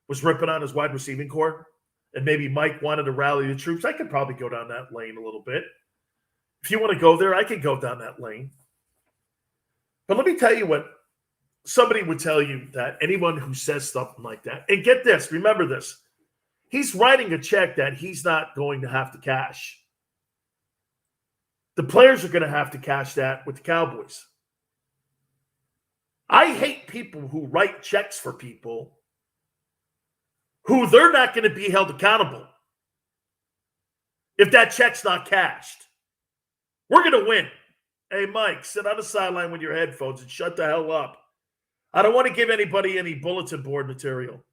was ripping on his wide receiving core? And maybe Mike wanted to rally the troops? I could probably go down that lane a little bit. If you want to go there, I could go down that lane. But let me tell you what somebody would tell you, that anyone who says something like that, and get this, remember this, he's writing a check that he's not going to have to cash. The players are going to have to cash that with the Cowboys. I hate people who write checks for people who they're not going to be held accountable if that check's not cashed. We're going to win. Hey, Mike, sit on the sideline with your headphones and shut the hell up. I don't want to give anybody any bulletin board material.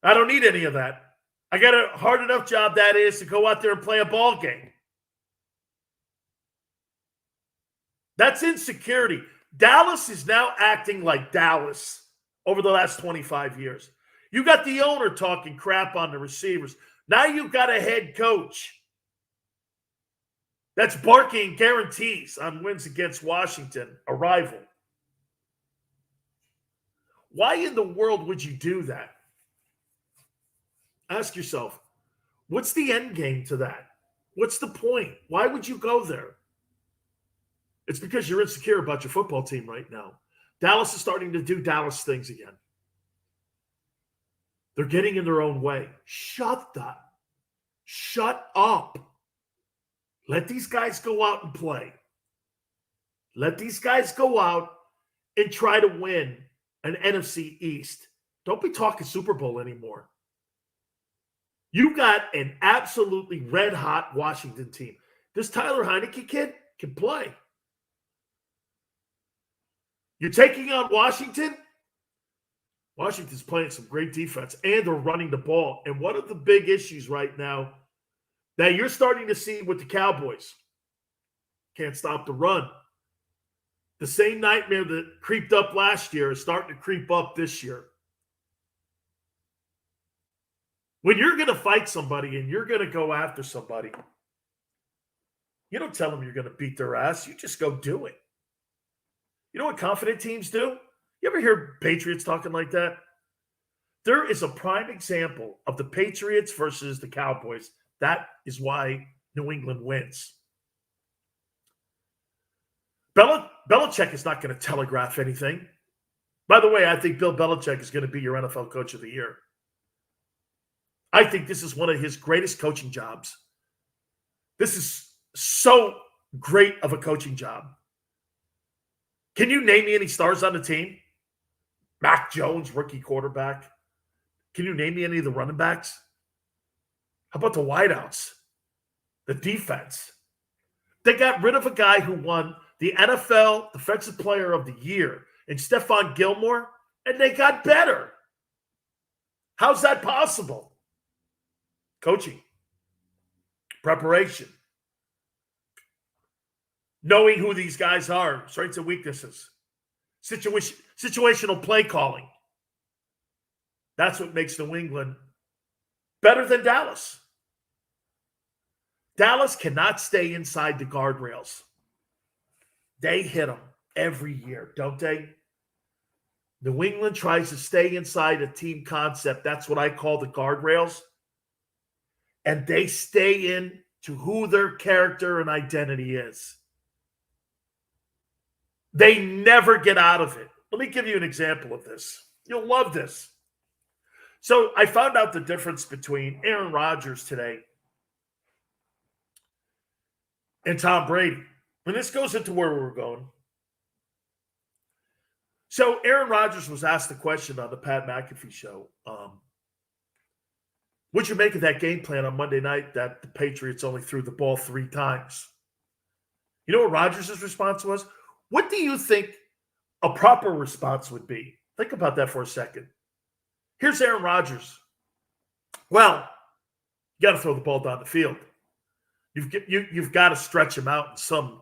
I don't need any of that. I got a hard enough job that is to go out there and play a ball game. That's insecurity. Dallas is now acting like Dallas over the last 25 years. You got the owner talking crap on the receivers. Now you've got a head coach that's barking guarantees on wins against Washington, a rival. Why in the world would you do that? Ask yourself, what's the end game to that? What's the point? Why would you go there? It's because you're insecure about your football team right now. Dallas is starting to do Dallas things again. They're getting in their own way. Shut up. Let these guys go out and play. Let these guys go out and try to win an NFC East. Don't be talking Super Bowl anymore. You got an absolutely red-hot Washington team. This Tyler Heineke kid can play. You're taking on Washington? Washington's playing some great defense, and they're running the ball. And one of the big issues right now that you're starting to see with the Cowboys, can't stop the run. The same nightmare that creeped up last year is starting to creep up this year. When you're going to fight somebody and you're going to go after somebody, you don't tell them you're going to beat their ass. You just go do it. You know what confident teams do? You ever hear Patriots talking like that? There is a prime example of the Patriots versus the Cowboys. That is why New England wins. Belichick is not going to telegraph anything. By the way, I think Bill Belichick is going to be your NFL Coach of the Year. I think this is one of his greatest coaching jobs. This is so great of a coaching job. Can you name me any stars on the team? Mac Jones, rookie quarterback. Can you name me any of the running backs? How about the wideouts? The defense. They got rid of a guy who won the NFL Defensive Player of the Year in Stephon Gilmore, and they got better. How's that possible? Coaching. Preparation. Knowing who these guys are, strengths and weaknesses. Situational play calling. That's what makes New England better than Dallas. Dallas cannot stay inside the guardrails. They hit them every year, don't they? New England tries to stay inside a team concept. That's what I call the guardrails. And they stay in to who their character and identity is. They never get out of it. Let me give you an example of this. You'll love this. So I found out the difference between Aaron Rodgers today and Tom Brady. And this goes into where we were going. So Aaron Rodgers was asked the question on the Pat McAfee show. What'd you make of that game plan on Monday night that the Patriots only threw the ball 3 times? You know what Rodgers' response was? What do you think a proper response would be? Think about that for a second. Here's Aaron Rodgers. Well, you got to throw the ball down the field. You've got to stretch him out in some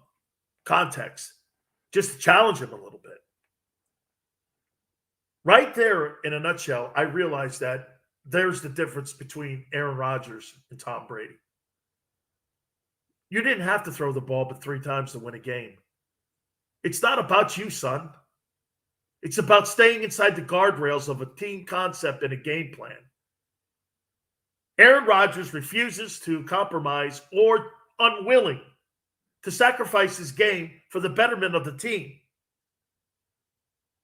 context, just to challenge him a little bit. Right there, in a nutshell, I realized that there's the difference between Aaron Rodgers and Tom Brady. You didn't have to throw the ball but 3 times to win a game. It's not about you, son. It's about staying inside the guardrails of a team concept and a game plan. Aaron Rodgers refuses to compromise or unwilling to sacrifice his game for the betterment of the team.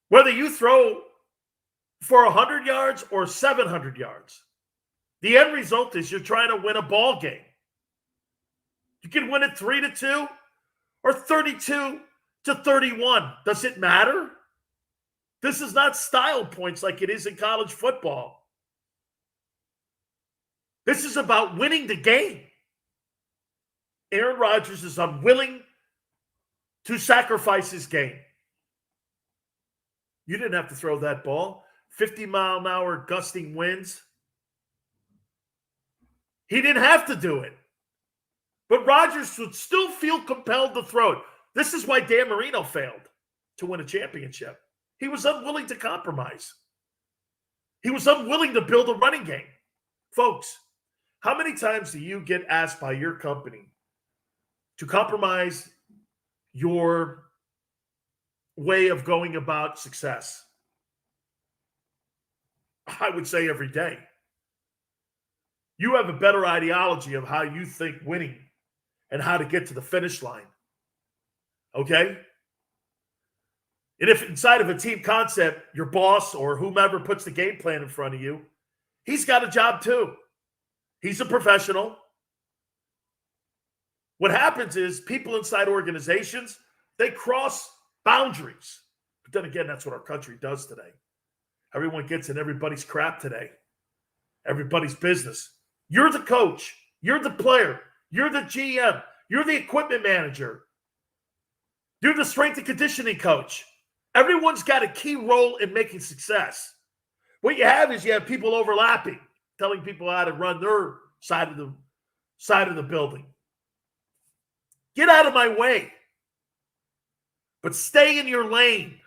Whether you throw for 100 yards or 700 yards, the end result is you're trying to win a ball game. You can win it 3-2 or 32-31. Does it matter? This is not style points like it is in college football. This is about winning the game. Aaron Rodgers is unwilling to sacrifice his game. You didn't have to throw that ball. 50-mile-an-hour gusting winds. He didn't have to do it. But Rodgers would still feel compelled to throw it. This is why Dan Marino failed to win a championship. He was unwilling to compromise. He was unwilling to build a running game. Folks, how many times do you get asked by your company to compromise your way of going about success? I would say every day. You have a better ideology of how you think winning and how to get to the finish line. Okay? And if inside of a team concept, your boss or whomever puts the game plan in front of you He's got a job too. He's a professional. What happens is people inside organizations, they cross boundaries. But then again, that's what our country does today. Everyone gets in everybody's crap today. Everybody's business. You're the coach. You're the player. You're the GM. You're the equipment manager. You're the strength and conditioning coach. Everyone's got a key role in making success. What you have is you have people overlapping, telling people how to run their side of the building. Get out of my way. But stay in your lane.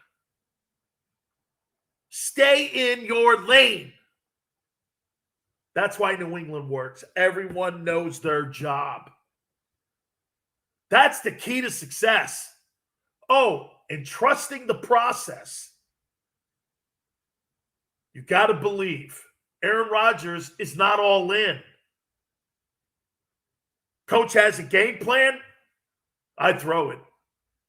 Stay in your lane. That's why New England works. Everyone knows their job. That's the key to success. Oh, and trusting the process. You got to believe Aaron Rodgers is not all in. Coach has a game plan. I'd throw it.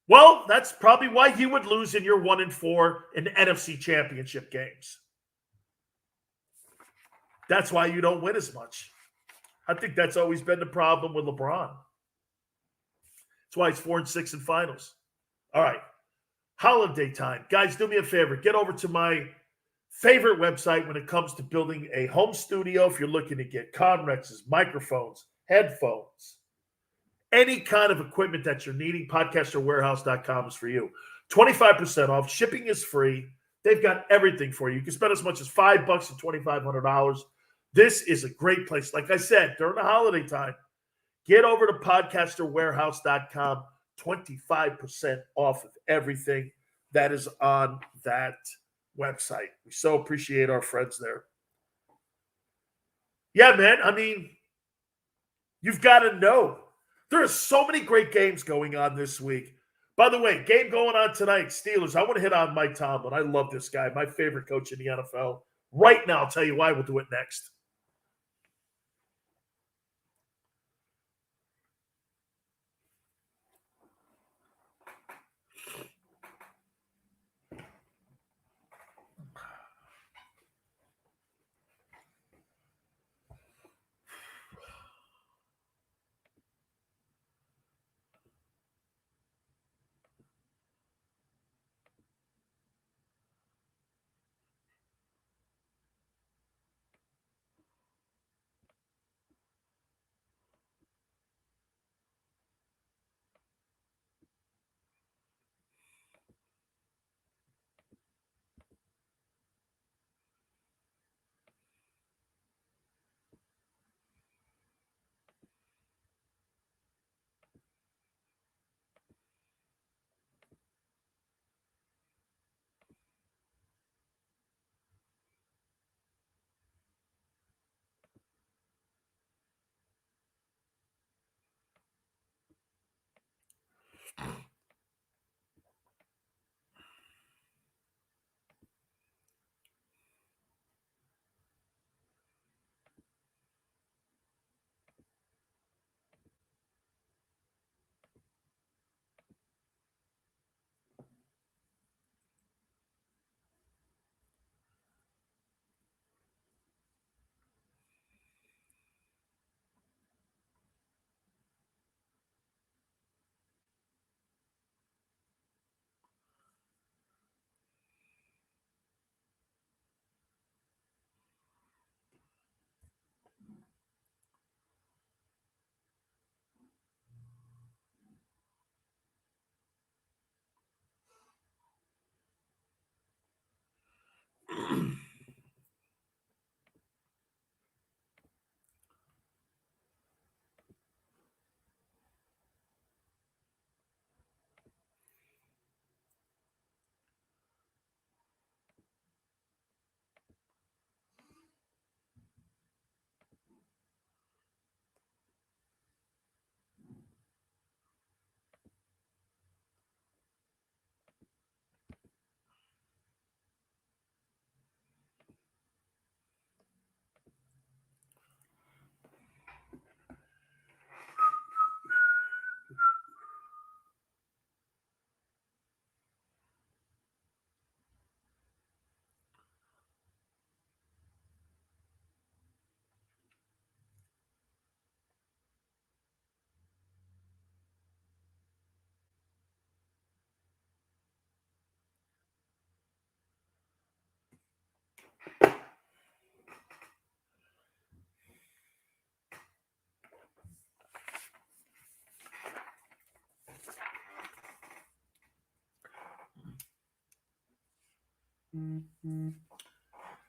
Well, that's probably why you would lose in your 1-4 in the NFC Championship games. That's why you don't win as much. I think that's always been the problem with LeBron. That's why he's 4-6 in finals. All right. Holiday time. Guys, do me a favor. Get over to my favorite website when it comes to building a home studio. If you're looking to get Conrexes, microphones, headphones, any kind of equipment that you're needing, podcasterwarehouse.com is for you. 25% off. Shipping is free. They've got everything for you. You can spend as much as $5 and $2,500. This is a great place. Like I said, during the holiday time, get over to podcasterwarehouse.com. 25% off of everything that is on that website. We so appreciate our friends there. Yeah, man. I mean, you've got to know. There are so many great games going on this week. By the way, game going on tonight, Steelers. I want to hit on Mike Tomlin. I love this guy, my favorite coach in the NFL. Right now, I'll tell you why. We'll do it next.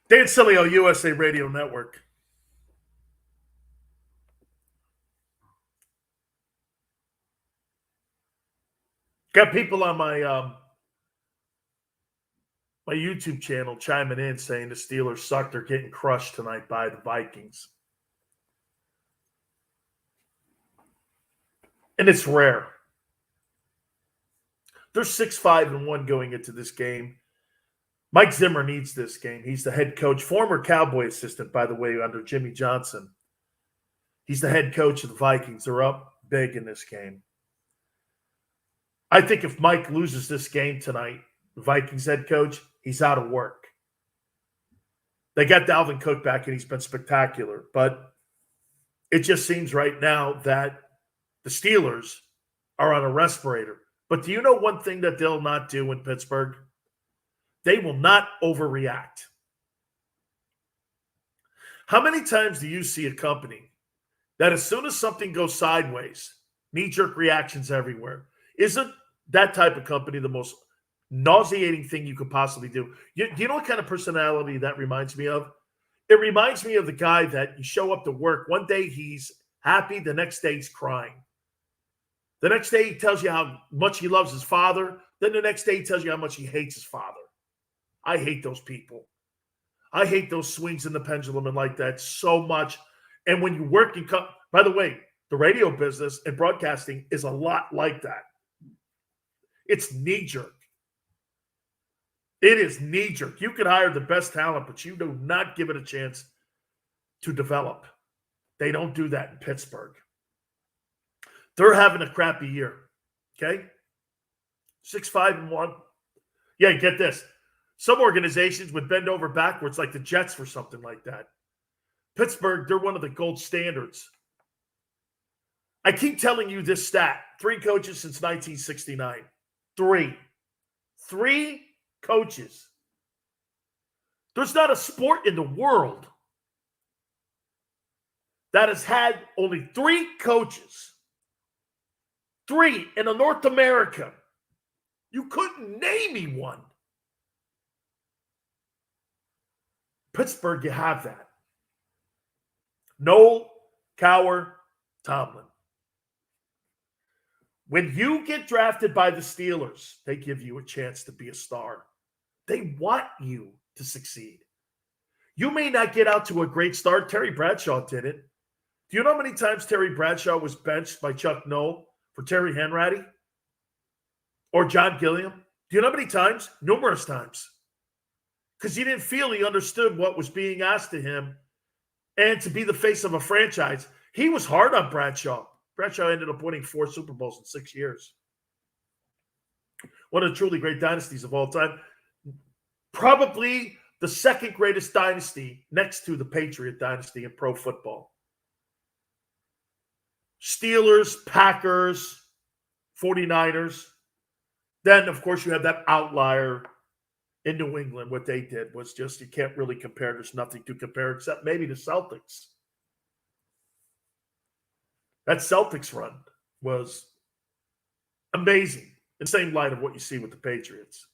Dan Sileo, USA Radio Network. Got people on my my YouTube channel chiming in saying the Steelers suck. They're getting crushed tonight by the Vikings. And it's rare. They're 6-5-1 going into this game. Mike Zimmer needs this game. He's the head coach, former Cowboy assistant, by the way, under Jimmy Johnson. He's the head coach of the Vikings. They're up big in this game. I think if Mike loses this game tonight, the Vikings head coach, he's out of work. They got Dalvin Cook back, and he's been spectacular. But it just seems right now that the Steelers are on a respirator. But do you know one thing that they'll not do in Pittsburgh? They will not overreact. How many times do you see a company that as soon as something goes sideways, knee-jerk reactions everywhere? Isn't that type of company the most nauseating thing you could possibly do? Do you know what kind of personality that reminds me of? It reminds me of the guy that you show up to work. One day he's happy, the next day he's crying. The next day he tells you how much he loves his father. Then the next day he tells you how much he hates his father. I hate those people. I hate those swings in the pendulum and like that so much. And when you work in, by the way, the radio business and broadcasting is a lot like that. It's knee-jerk. It is knee-jerk. You can hire the best talent, but you do not give it a chance to develop. They don't do that in Pittsburgh. They're having a crappy year, okay? 6-5-1. Yeah, get this. Some organizations would bend over backwards like the Jets for something like that. Pittsburgh, they're one of the gold standards. I keep telling you this stat. 3 coaches since 1969. 3 coaches. There's not a sport in the world that has had only 3 coaches. 3 in North America. You couldn't name me one. Pittsburgh, you have that. Noel, Cowher, Tomlin. When you get drafted by the Steelers, they give you a chance to be a star. They want you to succeed. You may not get out to a great start. Terry Bradshaw did it. Do you know how many times Terry Bradshaw was benched by Chuck Noll for Terry Henratty? Or John Gilliam? Do you know how many times? Numerous times. Because he didn't feel he understood what was being asked of him and to be the face of a franchise. He was hard on Bradshaw. Bradshaw ended up winning 4 Super Bowls in 6 years. One of the truly great dynasties of all time. Probably the second greatest dynasty next to the Patriot dynasty in pro football. Steelers, Packers, 49ers. Then, of course, you have that outlier in New England. What they did was just, you can't really compare. There's nothing to compare except maybe the Celtics. That Celtics run was amazing in the same light of what you see with the Patriots.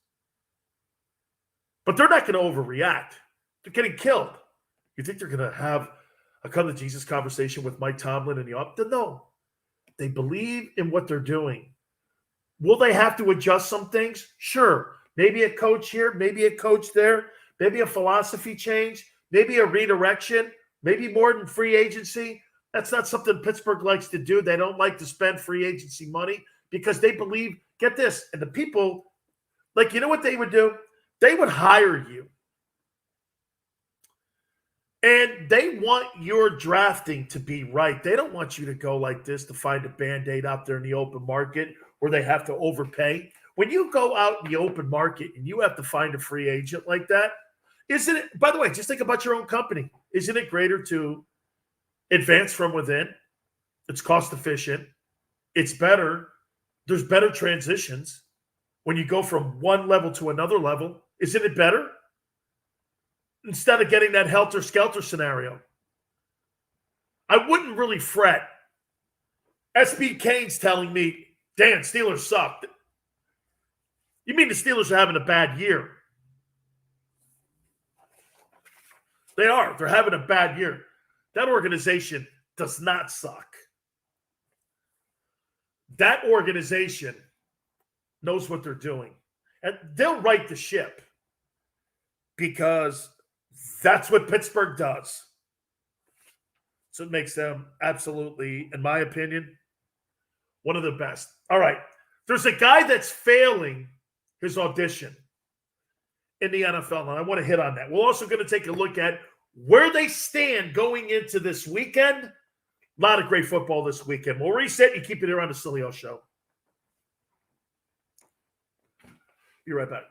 But they're not going to overreact. They're getting killed. You think they're going to have a come-to-Jesus conversation with Mike Tomlin and the up? No. They believe in what they're doing. Will they have to adjust some things? Sure. Maybe a coach here, maybe a coach there, maybe a philosophy change, maybe a redirection, maybe more than free agency. That's not something Pittsburgh likes to do. They don't like to spend free agency money because they believe, get this, and the people, like, you know what they would do? They would hire you. And they want your drafting to be right. They don't want you to go like this to find a Band-Aid out there in the open market where they have to overpay. When you go out in the open market and you have to find a free agent like that, isn't it, by the way, just think about your own company. Isn't it greater to advance from within? It's cost efficient. It's better. There's better transitions when you go from one level to another level. Isn't it better? Instead of getting that helter-skelter scenario. I wouldn't really fret. SB Kane's telling me, Dan, Steelers sucked. You mean the Steelers are having a bad year? They are. They're having a bad year. That organization does not suck. That organization knows what they're doing. And they'll right the ship because that's what Pittsburgh does. So it makes them absolutely, in my opinion, one of the best. All right. There's a guy that's failing his audition in the NFL, and I want to hit on that. We're also going to take a look at where they stand going into this weekend. A lot of great football this weekend. We'll reset. You keep it here on the Sileo Show. Be right back.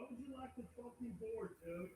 What would you like to fucking board, dude?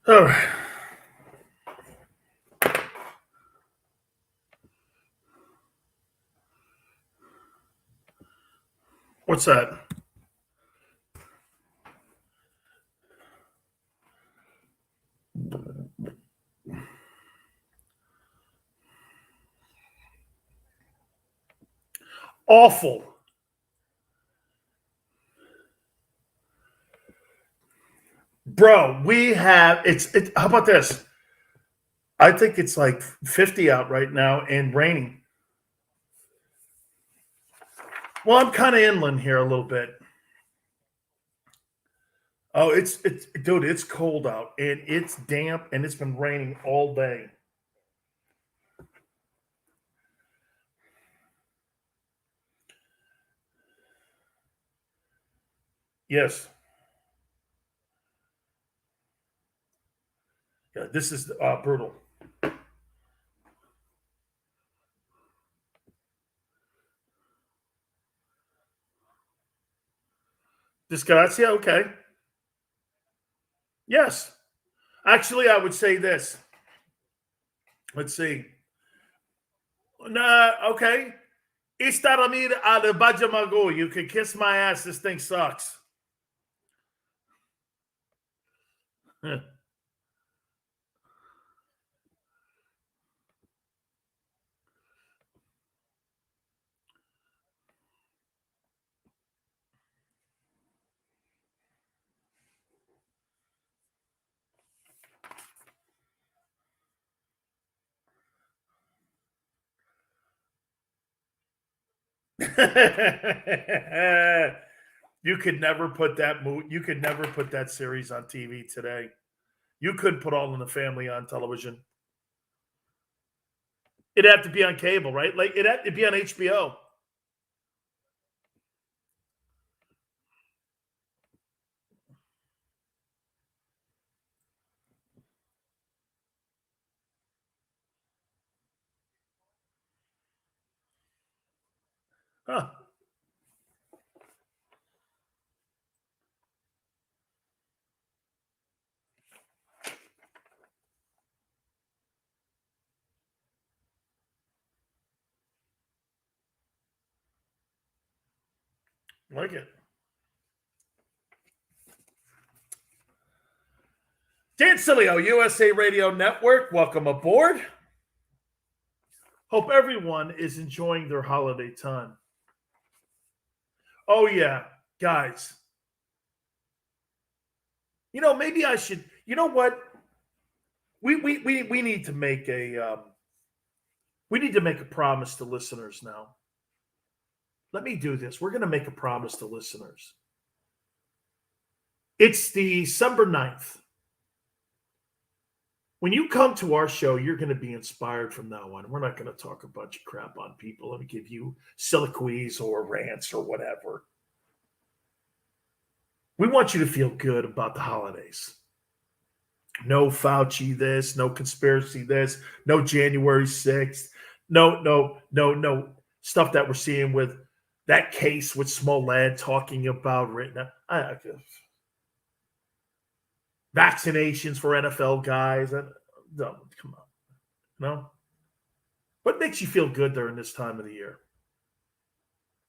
All right. What's that? Awful. Bro, how about this? I think it's like 50 out right now and raining. Well, I'm kind of inland here a little bit. Oh, dude, it's cold out and it's damp and it's been raining all day. Yes. Yeah, this is brutal. Disgrazia, okay. Yes. Actually, I would say this. Let's see. Nah, okay. Istaramir al Bajamago. You can kiss my ass. This thing sucks. You could never put that series on TV today. You couldn't put All in the Family on television. It'd have to be on cable, right? Like it'd be on HBO. Huh. Like it. Dan Cilio, USA Radio Network. Welcome aboard. Hope everyone is enjoying their holiday time. Oh, yeah. Guys. Maybe I should. You know what? We need to make a promise to listeners now. Let me do this. We're going to make a promise to listeners. It's December 9th. When you come to our show, you're going to be inspired from now on. We're not going to talk a bunch of crap on people and give you soliloquies or rants or whatever. We want you to feel good about the holidays. No Fauci this, no conspiracy this, no January 6th, no stuff that we're seeing with that case with Smollett talking about vaccinations for NFL guys. No, come on. No? What makes you feel good during this time of the year?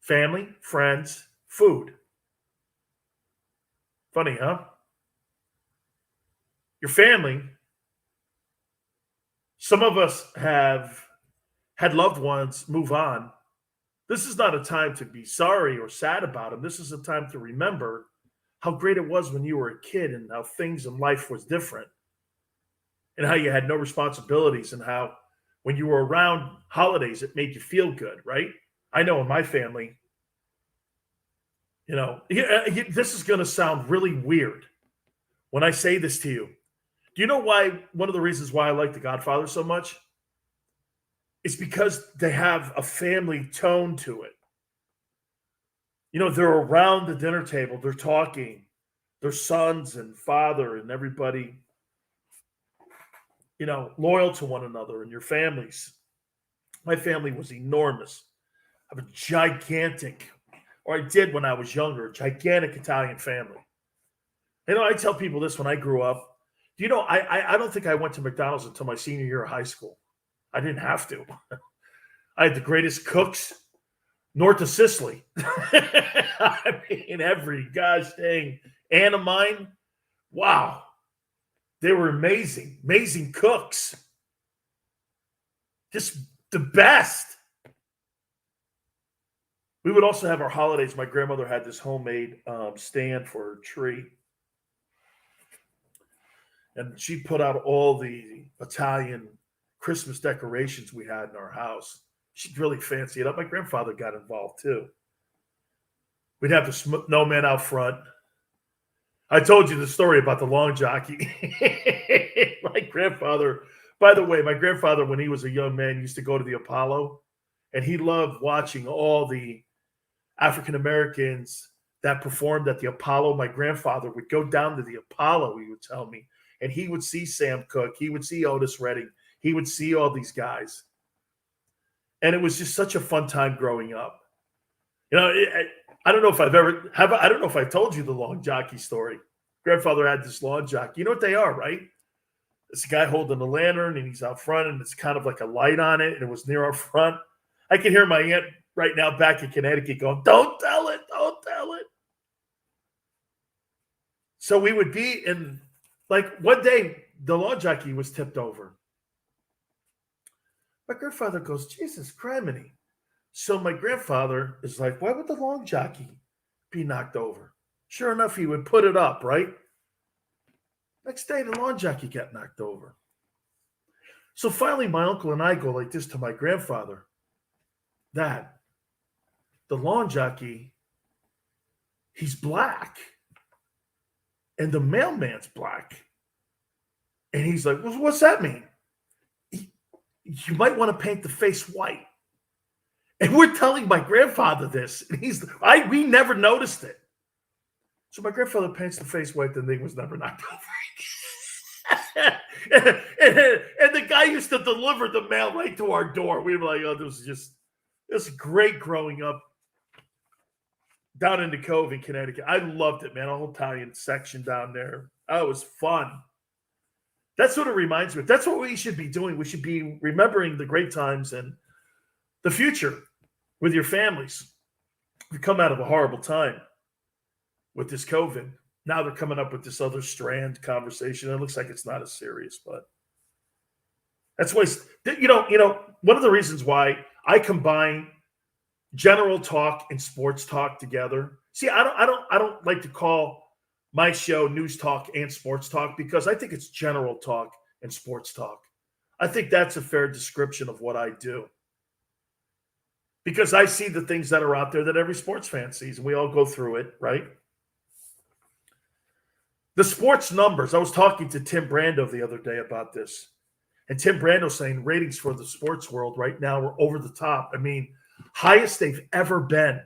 Family, friends, food. Funny, huh? Your family. Some of us have had loved ones move on. This is not a time to be sorry or sad about them. This is a time to remember how great it was when you were a kid and how things in life was different and how you had no responsibilities and how when you were around holidays, it made you feel good, right? I know in my family, this is going to sound really weird when I say this to you. Do you know why? One of the reasons why I like The Godfather so much is because they have a family tone to it. They're around the dinner table. They're talking. Their sons and father and everybody, loyal to one another and your families. My family was enormous. I have a gigantic, or I did when I was younger, gigantic Italian family. I tell people this when I grew up. Do you know, I don't think I went to McDonald's until my senior year of high school. I didn't have to. I had the greatest cooks north of Sicily. I mean, every gosh dang aunt of mine, wow. They were amazing, amazing cooks. Just the best. We would also have our holidays. My grandmother had this homemade stand for her tree. And she put out all the Italian Christmas decorations we had in our house. She'd really fancy it up. My grandfather got involved too. We'd have the snowman out front. I told you the story about the long jockey. My grandfather, by the way, my grandfather, when he was a young man, used to go to the Apollo, and he loved watching all the African Americans that performed at the Apollo. My grandfather would go down to the Apollo, he would tell me, and he would see Sam Cooke. He would see Otis Redding. He would see all these guys. And it was just such a fun time growing up. You know, I don't know if I don't know if I told you the lawn jockey story. Grandfather had this lawn jockey. You know what they are, right? It's a guy holding a lantern and he's out front and it's kind of like a light on it and it was near our front. I can hear my aunt right now back in Connecticut going, don't tell it, don't tell it. So we would be in, like one day the lawn jockey was tipped over. My grandfather goes, Jesus criminy. So my grandfather is like, why would the long jockey be knocked over? Sure enough, he would put it up, right? Next day, the lawn jockey got knocked over. So finally, my uncle and I go like this to my grandfather. Dad, the lawn jockey, he's black. And the mailman's black. And he's like, well, what's that mean? You might want to paint the face white. And we're telling my grandfather this. And we never noticed it. So my grandfather paints the face white. The thing was never knocked over. and the guy used to deliver the mail right to our door. We were like, oh, this is great growing up down in the Cove in Connecticut. I loved it, man. A whole Italian section down there. Oh, it was fun. That's what it reminds me of. That's what we should be doing. We should be remembering the great times and the future with your families. We come out of a horrible time with this COVID. Now they're coming up with this other strand conversation. It looks like it's not as serious, but that's why, one of the reasons why I combine general talk and sports talk together. See, I don't like to call my show News Talk and Sports Talk because I think it's general talk and sports talk. I think that's a fair description of what I do. Because I see the things that are out there that every sports fan sees, and we all go through it, right? The sports numbers, I was talking to Tim Brando the other day about this, and Tim Brando saying ratings for the sports world right now are over the top. I mean, highest they've ever been.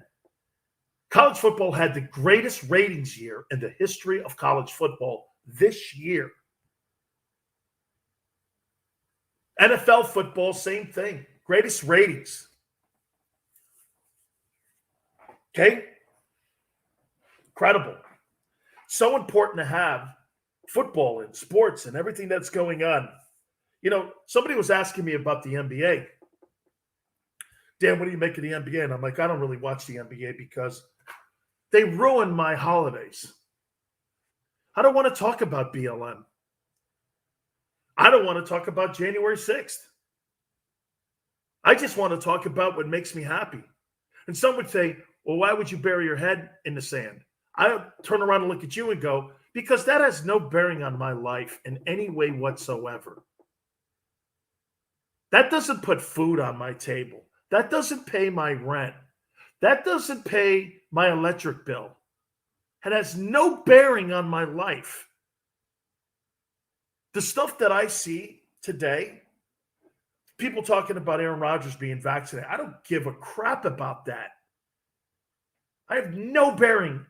College football had the greatest ratings year in the history of college football this year. NFL football, same thing. Greatest ratings. Okay? Incredible. So important to have football and sports and everything that's going on. You know, somebody was asking me about the NBA. Dan, what do you make of the NBA? And I'm like, I don't really watch the NBA because they ruin my holidays. I don't want to talk about BLM. I don't want to talk about January 6th. I just want to talk about what makes me happy. And some would say, well, why would you bury your head in the sand? I turn around and look at you and go, because that has no bearing on my life in any way whatsoever. That doesn't put food on my table. That doesn't pay my rent. That doesn't pay my electric bill. It has no bearing on my life. The stuff that I see today, people talking about Aaron Rodgers being vaccinated, I don't give a crap about that. I have no bearing,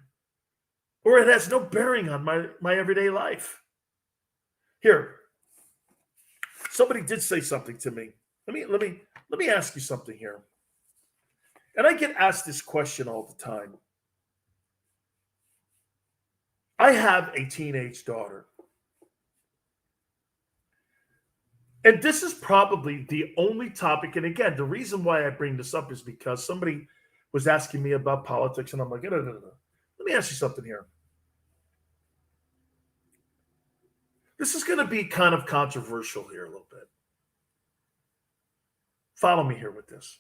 or it has no bearing on my everyday life. Here, somebody did say something to me. Let me ask you something here. And I get asked this question all the time. I have a teenage daughter. And this is probably the only topic. And again, the reason why I bring this up is because somebody was asking me about politics, and I'm like, no. Let me ask you something here. This is going to be kind of controversial here a little bit. Follow me here with this.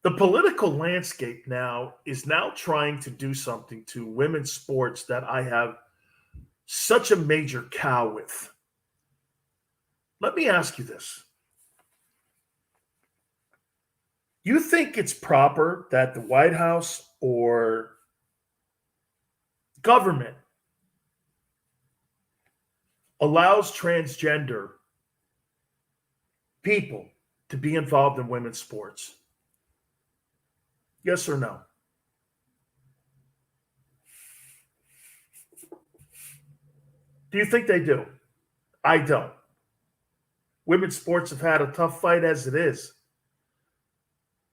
The political landscape now is trying to do something to women's sports that I have such a major cow with. Let me ask you this. You think it's proper that the White House or government allows transgender people to be involved in women's sports? Yes or no? Do you think they do? I don't. Women's sports have had a tough fight as it is.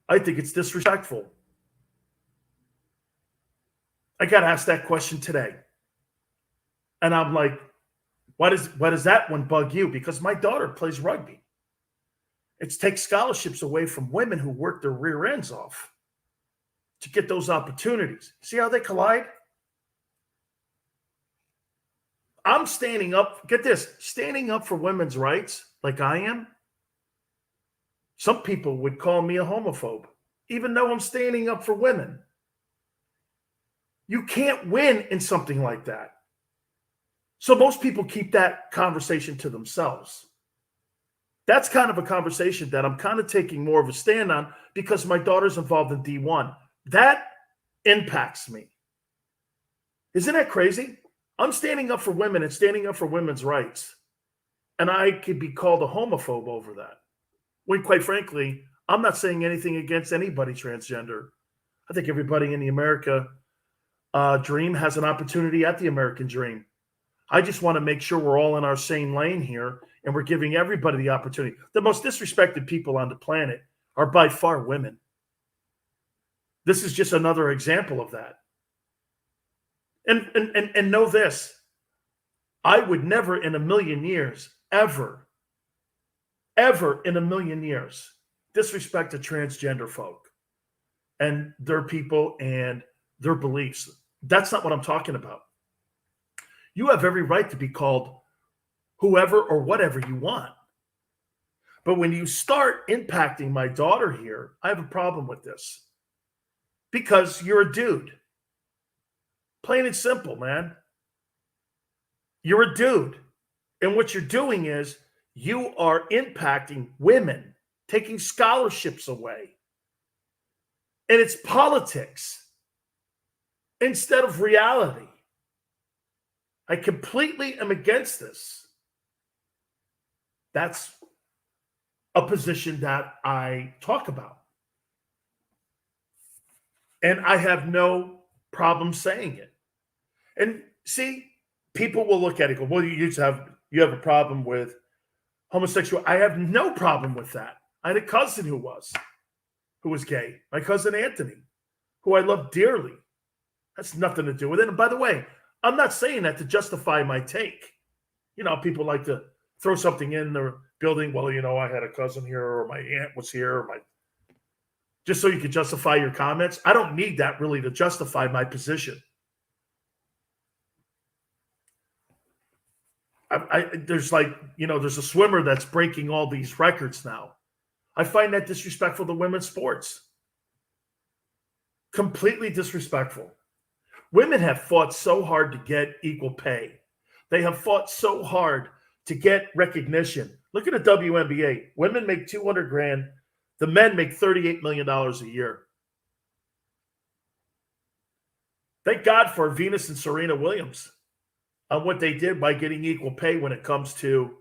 I think it's disrespectful. I got asked that question today. And I'm like, why does that one bug you? Because my daughter plays rugby. It takes scholarships away from women who work their rear ends off to get those opportunities. See how they collide? I'm standing up, get this, standing up for women's rights like I am. Some people would call me a homophobe, even though I'm standing up for women. You can't win in something like that. So most people keep that conversation to themselves. That's kind of a conversation that I'm kind of taking more of a stand on because my daughter's involved in D1. That impacts me. Isn't that crazy? I'm standing up for women and standing up for women's rights. And I could be called a homophobe over that. When, quite frankly, I'm not saying anything against anybody transgender. I think everybody in the America dream has an opportunity at the American dream. I just want to make sure we're all in our same lane here and we're giving everybody the opportunity. The most disrespected people on the planet are by far women. This is just another example of that. And know this, I would never in a million years, ever in a million years, disrespect a transgender folk and their people and their beliefs. That's not what I'm talking about. You have every right to be called whoever or whatever you want. But when you start impacting my daughter here, I have a problem with this. Because you're a dude. Plain and simple, man. You're a dude. And what you're doing is you are impacting women, taking scholarships away. And it's politics instead of reality. I completely am against this. That's a position that I talk about. And I have no problem saying it. And see, people will look at it and go, well, you have a problem with homosexuality. I have no problem with that. I had a cousin who was gay. My cousin Anthony, who I love dearly. That's nothing to do with it. And by the way, I'm not saying that to justify my take. You know, people like to throw something in the building. Well, you know, I had a cousin here, or my aunt was here, or just so you can justify your comments. I don't need that really to justify my position. There's a swimmer that's breaking all these records now. I find that disrespectful to women's sports. Completely disrespectful. Women have fought so hard to get equal pay. They have fought so hard to get recognition. Look at the WNBA. Women make $200,000. The men make $38 million a year. Thank God for Venus and Serena Williams on what they did by getting equal pay when it comes to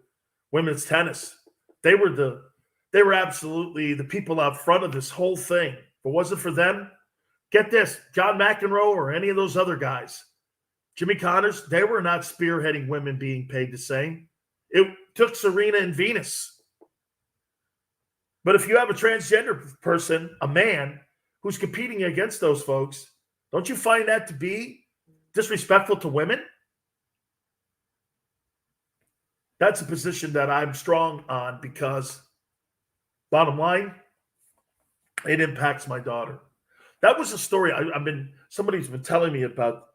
women's tennis. They were absolutely the people out front of this whole thing. If it wasn't for them, get this, John McEnroe or any of those other guys, Jimmy Connors, they were not spearheading women being paid the same. It took Serena and Venus. But if you have a transgender person, a man, who's competing against those folks, don't you find that to be disrespectful to women? That's a position that I'm strong on because, bottom line, it impacts my daughter. That was a story somebody's been telling me about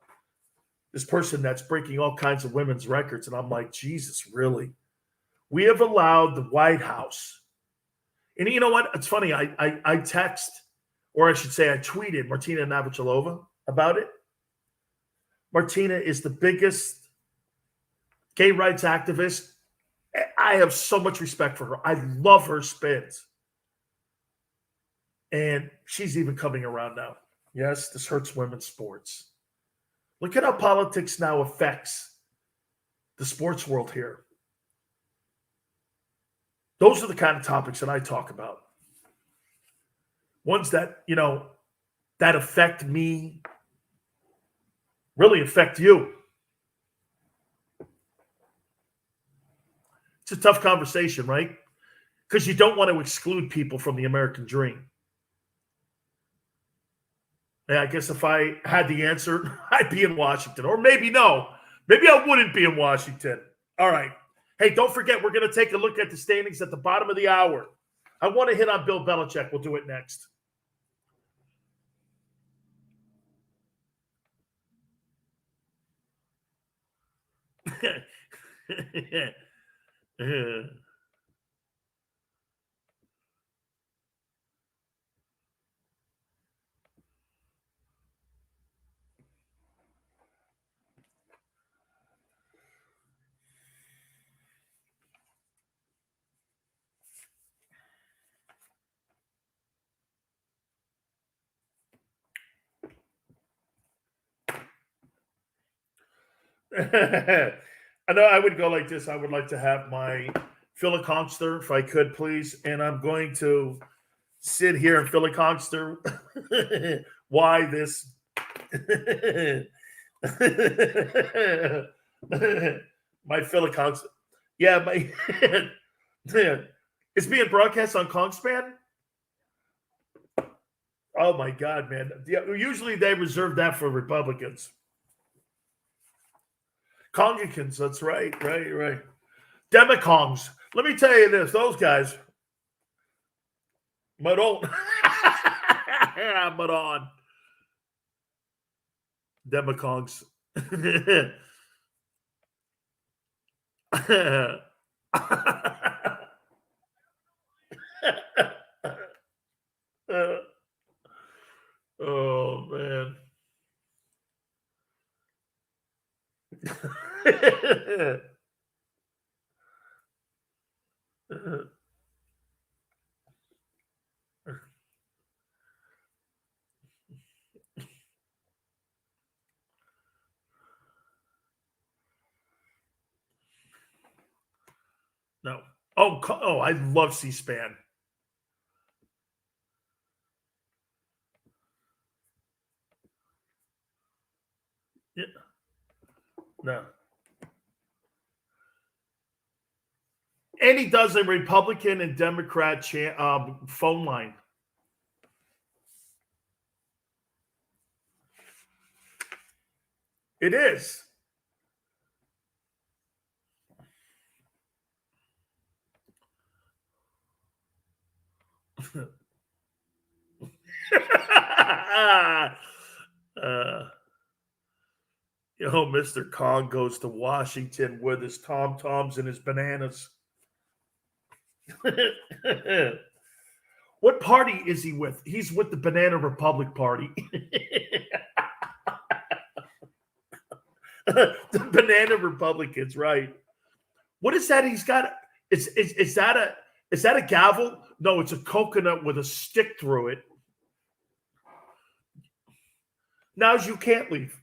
this person that's breaking all kinds of women's records. And I'm like, Jesus, really? We have allowed the White House. And you know what? It's funny. I text, or I should say I tweeted Martina Navratilova about it. Martina is the biggest gay rights activist. I have so much respect for her. I love her spins. And she's even coming around now. Yes, this hurts women's sports. Look at how politics now affects the sports world here. Those are the kind of topics that I talk about. Ones that, that affect me, really affect you. It's a tough conversation, right? Because you don't want to exclude people from the American dream. Yeah, I guess if I had the answer, I'd be in Washington. Or maybe no. Maybe I wouldn't be in Washington. All right. Hey, don't forget, we're going to take a look at the standings at the bottom of the hour. I want to hit on Bill Belichick. We'll do it next. I know I would go like this. I would like to have my filiconster, if I could, please. And I'm going to sit here and filiconster why this my filiconster. Yeah, it's being broadcast on Kongspan. Oh my God, man. Yeah, usually they reserve that for Republicans. Congregants, that's right. Demacongs. Let me tell you this, those guys. Madon. Demacongs. Oh, man. No. Oh, I love C-SPAN. Yeah. No. And he does a Republican and Democrat phone line. It is. Mr. Kong goes to Washington with his Tom-Toms and his bananas. What party is he with? He's with the Banana Republic Party. The Banana Republicans, right? What is that he's got? Is that a gavel? No, it's a coconut with a stick through it. Now you can't leave.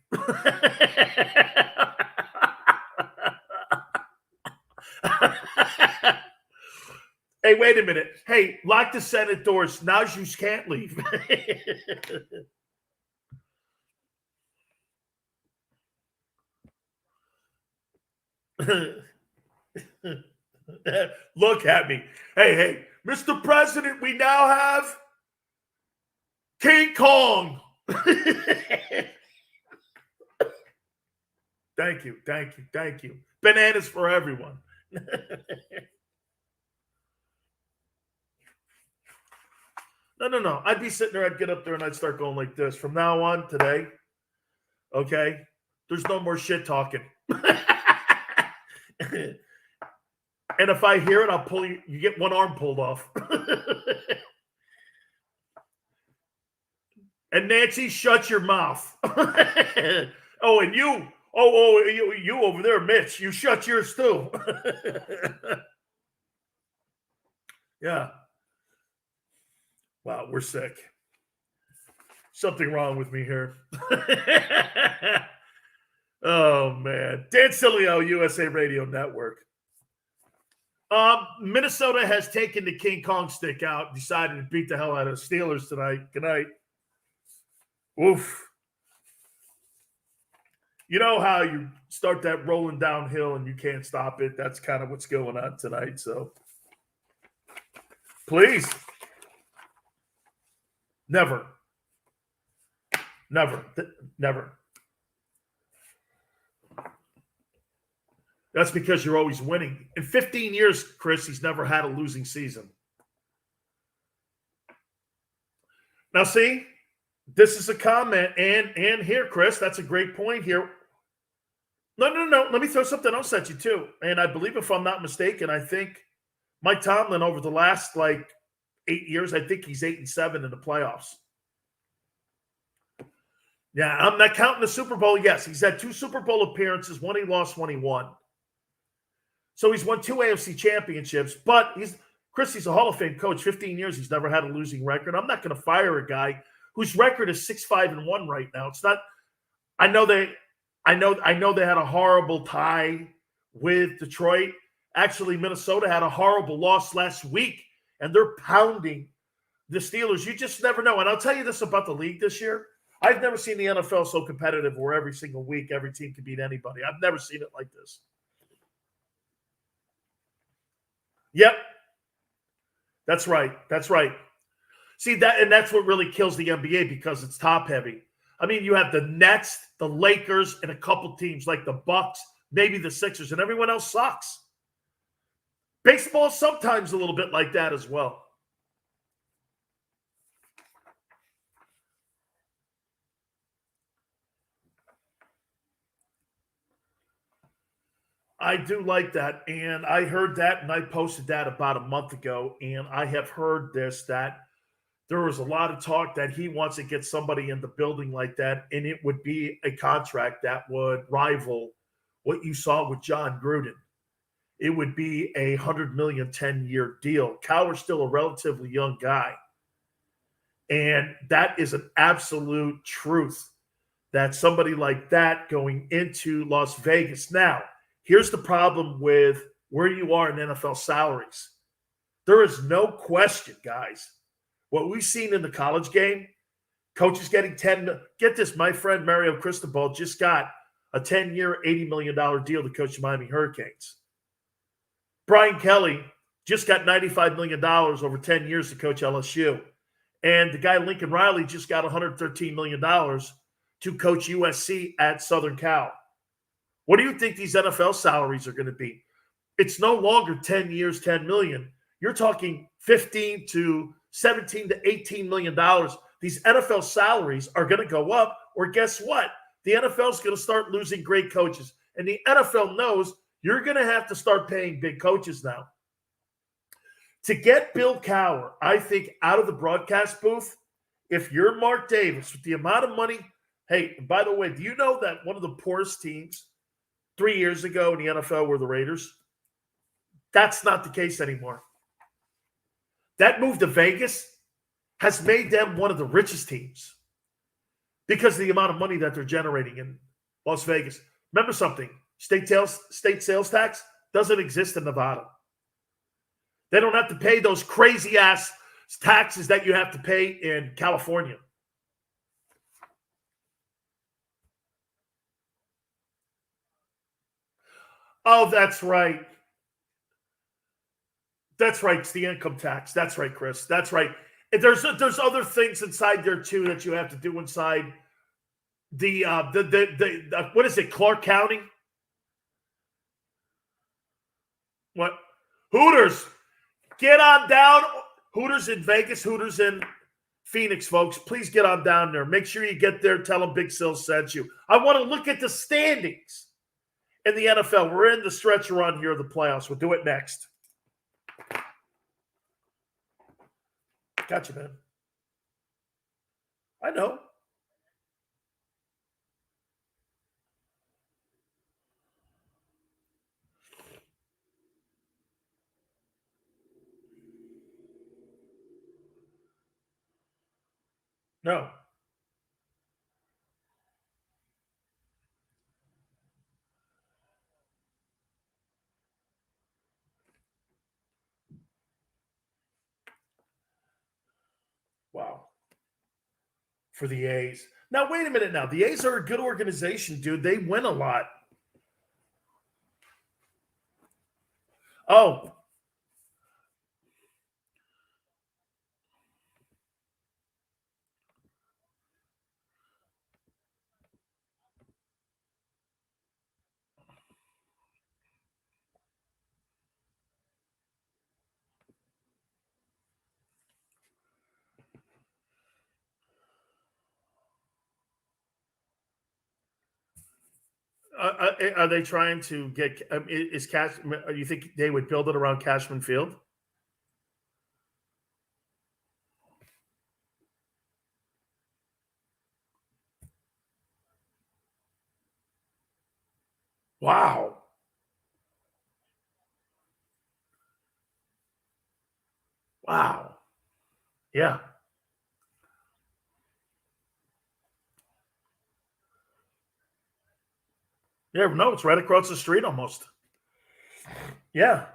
Hey, wait a minute. Hey, lock the Senate doors. Now you can't leave. Look at me. Hey, Mr. President, we now have King Kong. Thank you. Bananas for everyone. No. I'd be sitting there, I'd get up there and I'd start going like this. From now on, today, okay, there's no more shit talking. And if I hear it, I'll pull you. You get one arm pulled off. And Nancy, shut your mouth. Oh, and you. You over there, Mitch. You shut yours too. Yeah. Wow, we're sick. Something wrong with me here. Oh, man. Dan Sileo, USA Radio Network. Minnesota has taken the King Kong stick out, decided to beat the hell out of the Steelers tonight. Good night. Oof. You know how you start that rolling downhill and you can't stop it? That's kind of what's going on tonight. So, please. Never. That's because you're always winning. In 15 years, Chris, he's never had a losing season. Now, see, this is a comment. And here, Chris, that's a great point here. No. Let me throw something else at you, too. And I believe, if I'm not mistaken, I think Mike Tomlin, over the last, 8 years, I think he's 8-7 in the playoffs. Yeah, I'm not counting the Super Bowl. Yes, he's had 2 Super Bowl appearances. One he lost, one he won. So he's won 2 AFC championships, but he's a Hall of Fame coach. 15 years, he's never had a losing record. I'm not going to fire a guy whose record is 6-5-1 right now. It's not. I know they had a horrible tie with Detroit. Actually, Minnesota had a horrible loss last week, and they're pounding the Steelers. You just never know. And I'll tell you this about the league this year. I've never seen the NFL so competitive where every single week every team can beat anybody. I've never seen it like this. Yep. That's right. See, that's what really kills the NBA, because it's top heavy. I mean, you have the Nets, the Lakers, and a couple teams like the Bucks, maybe the Sixers, and everyone else sucks. Baseball sometimes a little bit like that as well. I do like that, and I heard that, and I posted that about a month ago, and I have heard that there was a lot of talk that he wants to get somebody in the building like that, and it would be a contract that would rival what you saw with John Gruden. It would be a $100 million 10-year deal. Cowher's still a relatively young guy, and that is an absolute truth, that somebody like that going into Las Vegas. Now, here's the problem with where you are in NFL salaries. There is no question, guys. What we've seen in the college game, coaches getting get this, my friend Mario Cristobal just got a 10-year, $80 million deal to coach the Miami Hurricanes. Brian Kelly just got $95 million over 10 years to coach LSU. And the guy Lincoln Riley just got $113 million to coach USC at Southern Cal. What do you think these NFL salaries are going to be? It's no longer 10 years, $10 million. You're talking $15 to $17 to $18 million. These NFL salaries are going to go up, or guess what? The NFL is going to start losing great coaches. And the NFL knows you're going to have to start paying big coaches now. To get Bill Cowher, I think, out of the broadcast booth, if you're Mark Davis, with the amount of money, hey, by the way, do you know that one of the poorest teams 3 years ago in the NFL were the Raiders? That's not the case anymore. That move to Vegas has made them one of the richest teams because of the amount of money that they're generating in Las Vegas. Remember something, state sales tax doesn't exist in Nevada. They don't have to pay those crazy-ass taxes that you have to pay in California. Oh, that's right. That's right. It's the income tax. That's right, Chris. That's right. And there's other things inside there too that you have to do inside the what is it, Clark County? What? Hooters. Get on down. Hooters in Vegas, Hooters in Phoenix, folks. Please get on down there. Make sure you get there. Tell them Big Sil sent you. I want to look at the standings in the NFL. We're in the stretch run here of the playoffs. We'll do it next. Gotcha, man. I know. No. Wow. For the A's. Now, wait a minute now. The A's are a good organization, dude. They win a lot. Oh. Are they trying to get? Is Cash? You think they would build it around Cashman Field? Wow. Wow. Yeah. Yeah. No, it's right across the street almost. Yeah.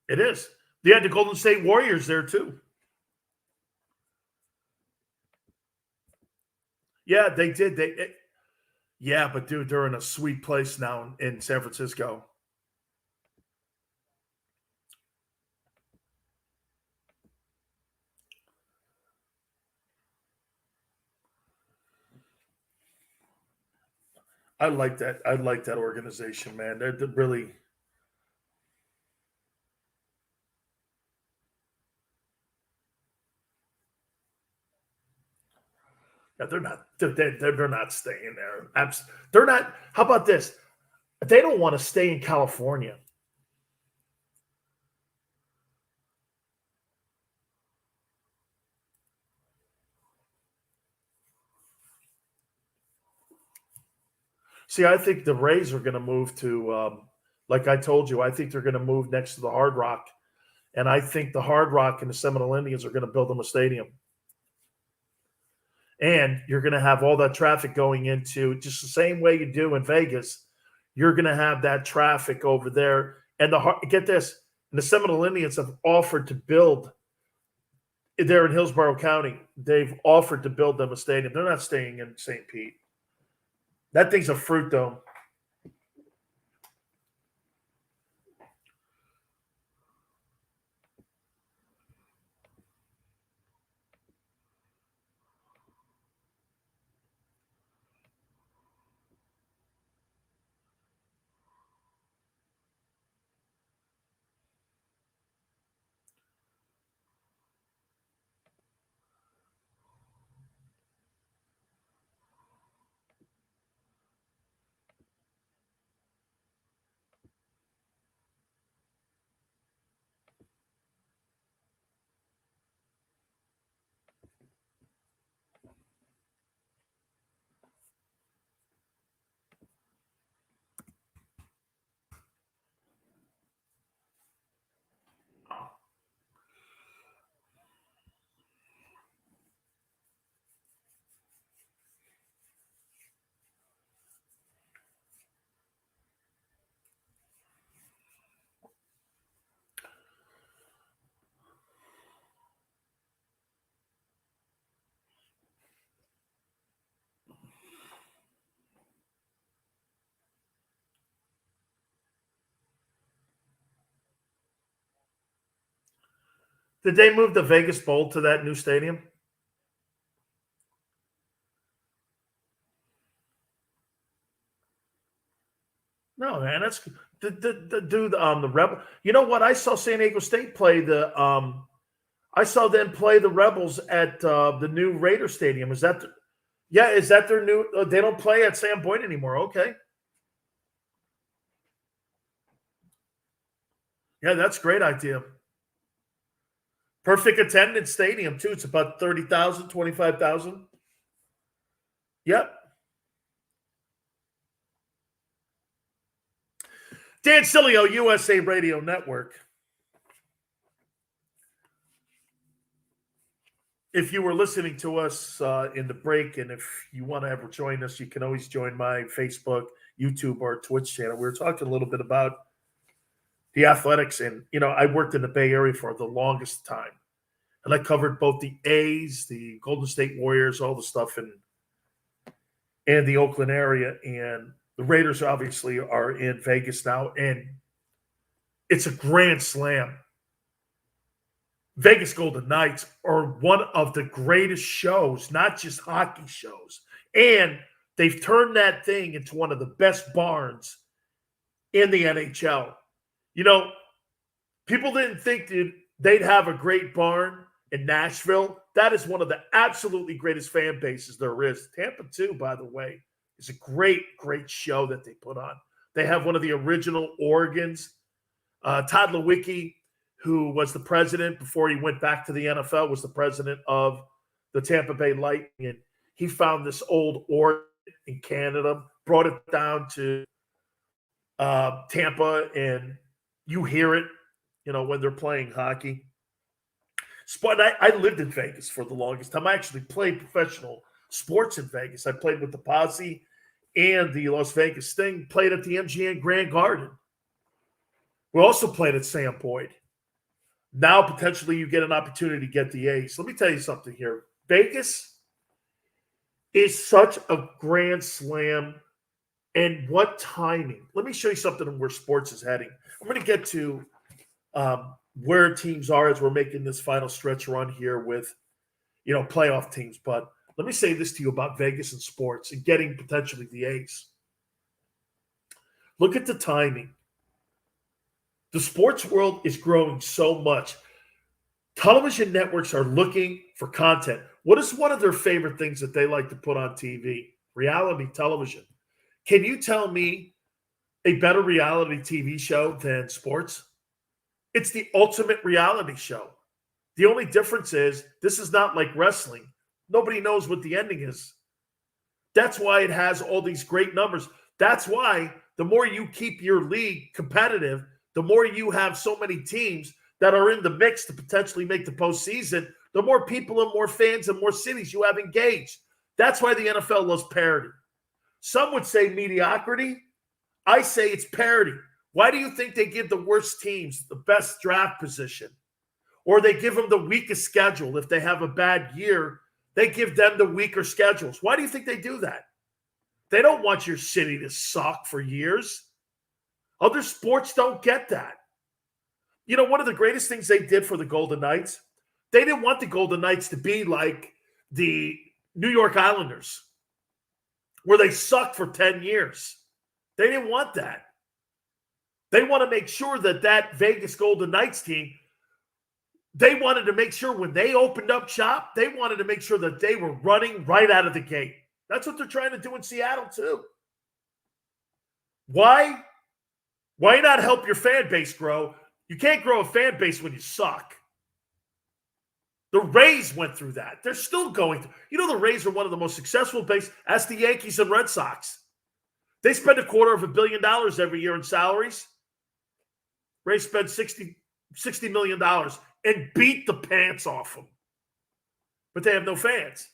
It is. They had the Golden State Warriors there too. Yeah, they did. Yeah, but dude, they're in a sweet place now in San Francisco. I like that. I like that organization, man. They're really. Yeah, they're not. They're not staying there. They're not. How about this? They don't want to stay in California. See, I think the Rays are going to move to, like I told you, I think they're going to move next to the Hard Rock. And I think the Hard Rock and the Seminole Indians are going to build them a stadium. And you're going to have all that traffic going into just the same way you do in Vegas. You're going to have that traffic over there. And get this, and the Seminole Indians have offered to build there in Hillsborough County. They've offered to build them a stadium. They're not staying in St. Pete. That thing's a fruit dome. Did they move the Vegas Bowl to that new stadium? man. That's the dude. The Rebel. You know what? I saw San Diego State play the. I saw them play the Rebels at the new Raider Stadium. Is that? Is that their new? They don't play at Sam Boyd anymore. Okay. Yeah, that's a great idea. Perfect attendance stadium, too. It's about 30,000, 25,000. Yep. Dan Sileo, USA Radio Network. If you were listening to us in the break, and if you want to ever join us, you can always join my Facebook, YouTube, or Twitch channel. We were talking a little bit about the athletics, and I worked in the Bay Area for the longest time, and I covered both the A's, the Golden State Warriors, all the stuff in the Oakland area, and the Raiders obviously are in Vegas now, and it's a grand slam. Vegas Golden Knights are one of the greatest shows, not just hockey shows, and they've turned that thing into one of the best barns in the NHL. People didn't think they'd have a great barn in Nashville. That is one of the absolutely greatest fan bases there is. Tampa, too, by the way, is a great, great show that they put on. They have one of the original organs. Todd Lewicki, who was the president before he went back to the NFL, was the president of the Tampa Bay Lightning. And he found this old organ in Canada, brought it down to Tampa, and you hear it, when they're playing hockey. I lived in Vegas for the longest time. I actually played professional sports in Vegas. I played with the Posse and the Las Vegas Sting, played at the MGM Grand Garden. We also played at Sam Boyd. Now, potentially, you get an opportunity to get the A's. Let me tell you something here. Vegas is such a grand slam. And what timing. Let me show you something of where sports is heading. I'm going to get to where teams are as we're making this final stretch run here with, playoff teams. But let me say this to you about Vegas and sports and getting potentially the A's. Look at the timing. The sports world is growing so much. Television networks are looking for content. What is one of their favorite things that they like to put on TV? Reality television. Can you tell me a better reality TV show than sports? It's the ultimate reality show. The only difference is this is not like wrestling. Nobody knows what the ending is. That's why it has all these great numbers. That's why the more you keep your league competitive, the more you have so many teams that are in the mix to potentially make the postseason, the more people and more fans and more cities you have engaged. That's why the NFL loves parity. Some would say mediocrity. I say it's parity. Why do you think they give the worst teams the best draft position? Or they give them the weakest schedule? If they have a bad year, they give them the weaker schedules. Why do you think they do that? They don't want your city to suck for years. Other sports don't get that. One of the greatest things they did for the Golden Knights, they didn't want the Golden Knights to be like the New York Islanders, where they sucked for 10 years. They didn't want that. They want to make sure that Vegas Golden Knights team, they wanted to make sure when they opened up shop, they wanted to make sure that they were running right out of the gate. That's what they're trying to do in Seattle too. Why? Why not help your fan base grow? You can't grow a fan base when you suck. The Rays went through that. They're still going through. The Rays are one of the most successful bases as the Yankees and Red Sox. They spend $250 million every year in salaries. Rays spent $60 million and beat the pants off them. But they have no fans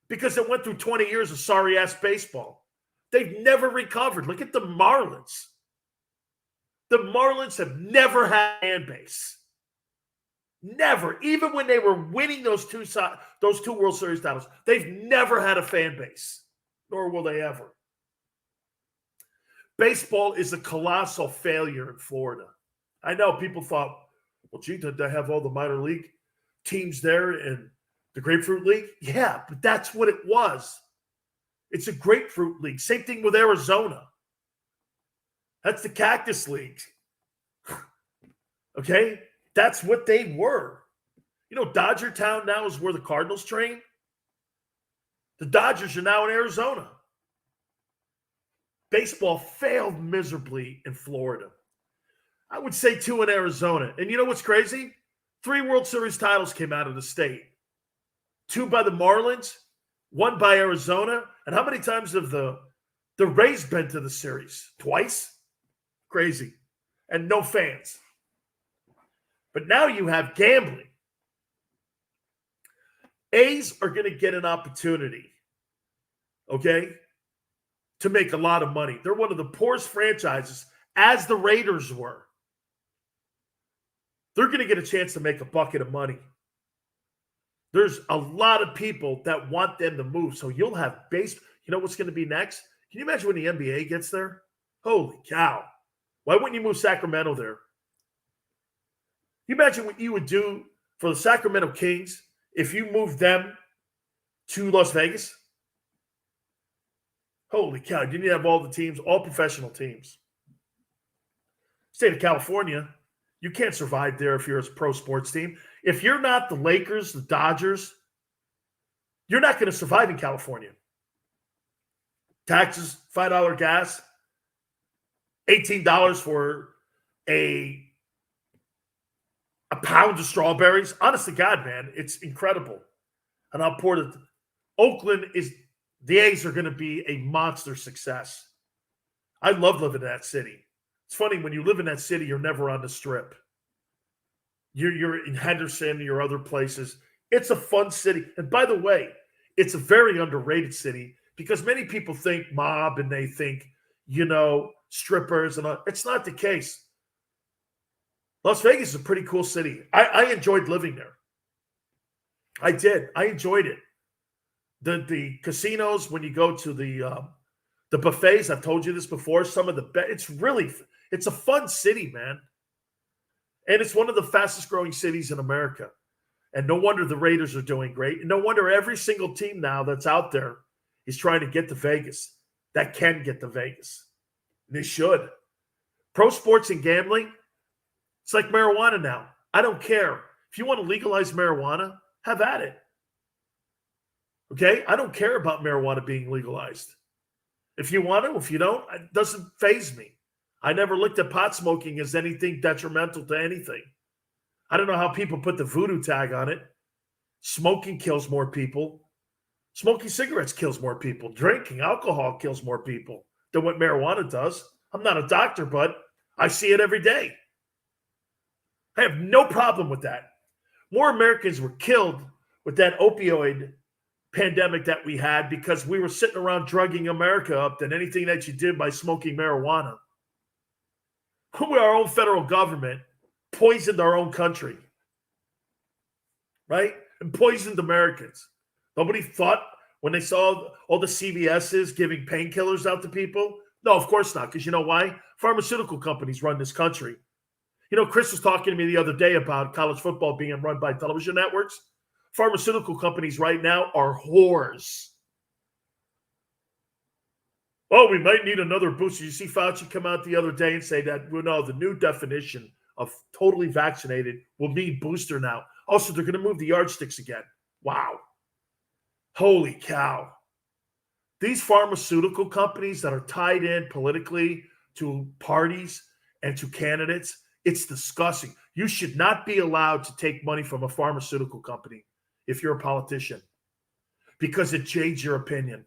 because it went through 20 years of sorry-ass baseball. They've never recovered. Look at the Marlins. The Marlins have never had a fan base. Never. Even when they were winning those two World Series titles, they've never had a fan base, nor will they ever. Baseball is a colossal failure in Florida. I know people thought, well, gee, did they have all the minor league teams there in the Grapefruit League? Yeah, but that's what it was. It's a grapefruit league. Same thing with Arizona. That's the Cactus League. Okay? That's what they were. You know, Dodger Town now is where the Cardinals train. The Dodgers are now in Arizona. Baseball failed miserably in Florida. I would say 2 in Arizona. And you know what's crazy? 3 World Series titles came out of the state. 2 by the Marlins, 1 by Arizona. And how many times have the Rays been to the series? Twice? Crazy. And no fans. But now you have gambling. A's are going to get an opportunity, okay, to make a lot of money. They're one of the poorest franchises, as the Raiders were. They're going to get a chance to make a bucket of money. There's a lot of people that want them to move. So you'll have base. You know what's going to be next? Can you imagine when the NBA gets there? Holy cow. Why wouldn't you move Sacramento there? Can you imagine what you would do for the Sacramento Kings if you moved them to Las Vegas? Holy cow. Didn't you have all the teams, all professional teams? State of California, you can't survive there if you're a pro sports team. If you're not the Lakers, the Dodgers, you're not going to survive in California. Taxes, $5 gas, $18 for a pound of strawberries. Honest to God, man, it's incredible. And I'll pour it. Oakland is, the A's are going to be a monster success. I love living in that city. It's funny, when you live in that city, you're never on the Strip. You're in Henderson, you're other places. It's a fun city. And by the way, it's a very underrated city because many people think mob and they think, you know, strippers and all. It's not the case. Las Vegas is a pretty cool city. I enjoyed living there. I did. I enjoyed it. The casinos, when you go to the buffets, I've told you this before, some of the best. It's a fun city, man. And it's one of the fastest growing cities in America. And no wonder the Raiders are doing great. And no wonder every single team now that's out there is trying to get to Vegas, that can get to Vegas. And they should. Pro sports and gambling, it's like marijuana now. I don't care. If you want to legalize marijuana, have at it. Okay? I don't care about marijuana being legalized. If you want to, if you don't, it doesn't faze me. I never looked at pot smoking as anything detrimental to anything. I don't know how people put the voodoo tag on it. Smoking kills more people. Smoking cigarettes kills more people. Drinking alcohol kills more people than what marijuana does. I'm not a doctor, but I see it every day. I have no problem with that. More Americans were killed with that opioid pandemic that we had because we were sitting around drugging America up than anything that you did by smoking marijuana. Our own federal government poisoned our own country, right? And poisoned Americans. Nobody thought when they saw all the CVSs giving painkillers out to people. No, of course not, because you know why? Pharmaceutical companies run this country. You know, Chris was talking to me the other day about college football being run by television networks. Pharmaceutical companies right now are whores. Oh, we might need another booster. You see Fauci come out the other day and say that, well, no, the new definition of totally vaccinated will mean booster now. Also, they're going to move the yardsticks again. Wow. Holy cow. These pharmaceutical companies that are tied in politically to parties and to candidates, it's disgusting. You should not be allowed to take money from a pharmaceutical company if you're a politician because it jades your opinion.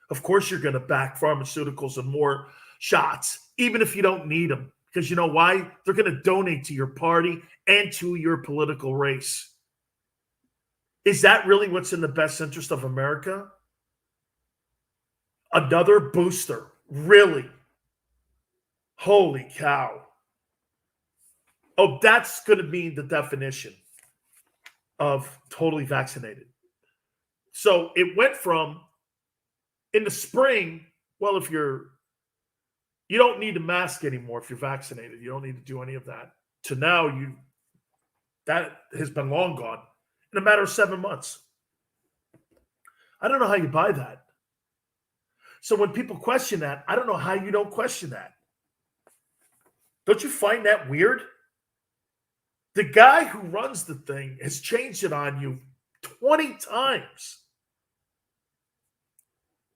Of course, you're going to back pharmaceuticals and more shots, even if you don't need them. Because you know why? They're going to donate to your party and to your political race. Is that really what's in the best interest of America? Another booster. Really? Holy cow. Oh, that's going to be the definition of totally vaccinated. So it went from in the spring, well, if you don't need a mask anymore if you're vaccinated. You don't need to do any of that. To now, that has been long gone in a matter of 7 months. I don't know how you buy that. So when people question that, I don't know how you don't question that. Don't you find that weird? The guy who runs the thing has changed it on you 20 times.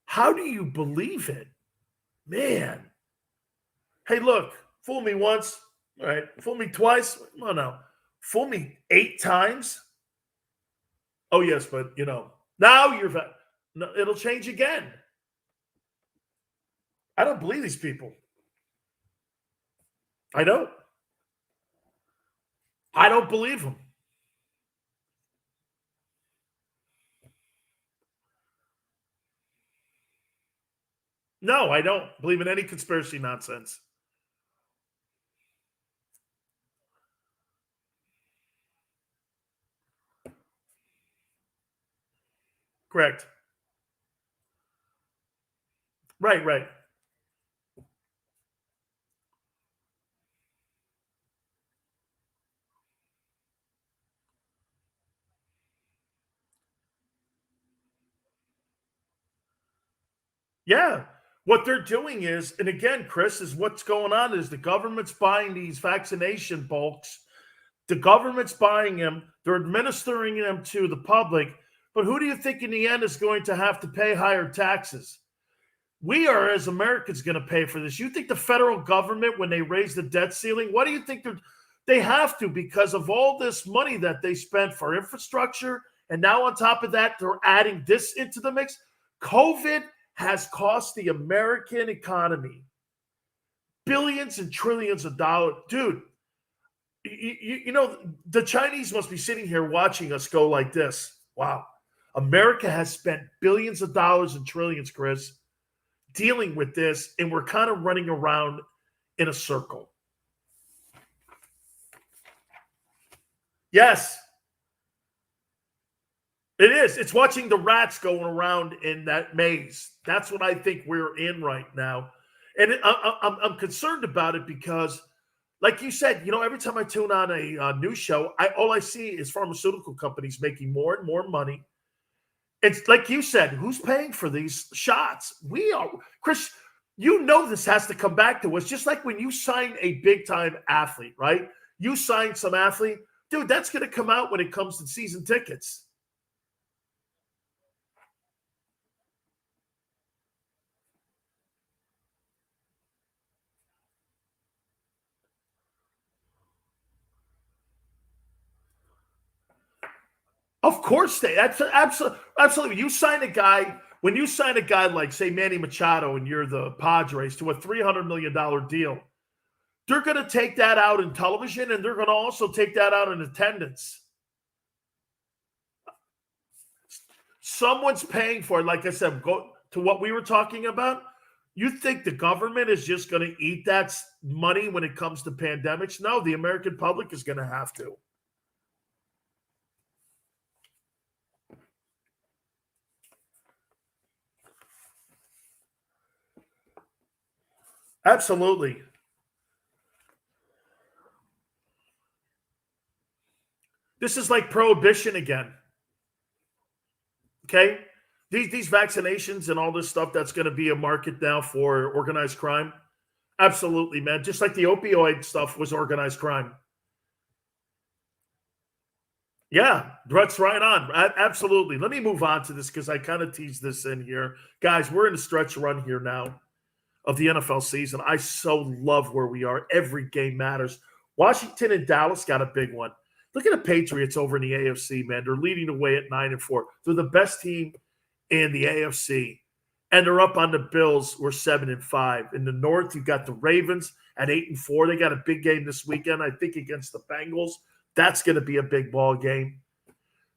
How do you believe it? Man. Hey, look, fool me once. All right. Fool me twice. No, no. Fool me 8 times. Oh, yes, but, now you're... No, it'll change again. I don't believe these people. I don't believe them. No, I don't believe in any conspiracy nonsense. Correct. Right. Yeah. What they're doing is, and again, Chris, is what's going on is the government's buying these vaccination bulks. The government's buying them. They're administering them to the public. But who do you think in the end is going to have to pay higher taxes? We are, as Americans, going to pay for this. You think the federal government, when they raise the debt ceiling, what do you think they have to, because of all this money that they spent for infrastructure, and now on top of that, they're adding this into the mix? COVID has cost the American economy billions and trillions of dollars. Dude, the Chinese must be sitting here watching us go like this. Wow. America has spent billions of dollars and trillions, Chris, dealing with this, and we're kind of running around in a circle. Yes. It is. It's watching the rats going around in that maze. That's what I think we're in right now. And I'm concerned about it because, like you said, every time I tune on a news show, all I see is pharmaceutical companies making more and more money. It's like you said, who's paying for these shots? We are. Chris, this has to come back to us. Just like when you sign a big-time athlete, right? You sign some athlete. Dude, that's going to come out when it comes to season tickets. Of course absolutely. You sign a guy, when you sign a guy like, say, Manny Machado, and you're the Padres, to a $300 million deal, they're going to take that out in television, and they're going to also take that out in attendance. Someone's paying for it. Like I said, go to what we were talking about. You think the government is just going to eat that money when it comes to pandemics? No, the American public is going to have to. Absolutely. This is like prohibition again. Okay? These vaccinations and all this stuff, that's going to be a market now for organized crime. Absolutely, man. Just like the opioid stuff was organized crime. Yeah, that's right on. Absolutely. Let me move on to this because I kind of teased this in here. Guys, we're in a stretch run here now of the NFL season. I so love where we are. Every game matters. Washington and Dallas got a big one. Look at the Patriots over in the AFC, man. They're leading the way at 9-4. They're the best team in the AFC. And they're up on the Bills. We're 7-5. In the North, you've got the Ravens at 8-4. They got a big game this weekend, I think, against the Bengals. That's going to be a big ball game.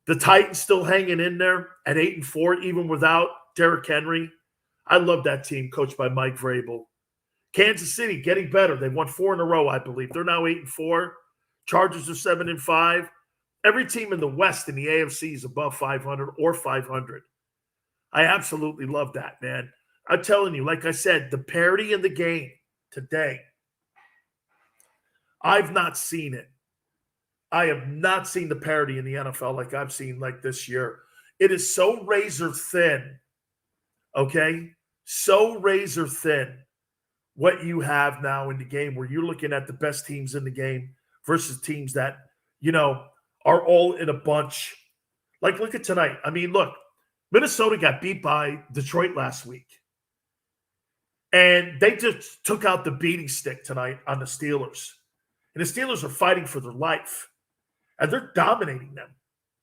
The Titans still hanging in there at 8-4, even without Derrick Henry. I love that team coached by Mike Vrabel. Kansas City getting better. They've won 4 in a row, I believe. They're now 8-4. Chargers are 7-5. Every team in the West in the AFC is above 500 or 500. I absolutely love that, man. I'm telling you, like I said, the parity in the game today, I've not seen it. I have not seen the parity in the NFL like I've seen like this year. It is so razor thin, okay? so razor thin what you have now in the game where you're looking at the best teams in the game versus teams that, are all in a bunch. Like, look at tonight. I mean, look, Minnesota got beat by Detroit last week. And they just took out the beating stick tonight on the Steelers. And the Steelers are fighting for their life. And they're dominating them.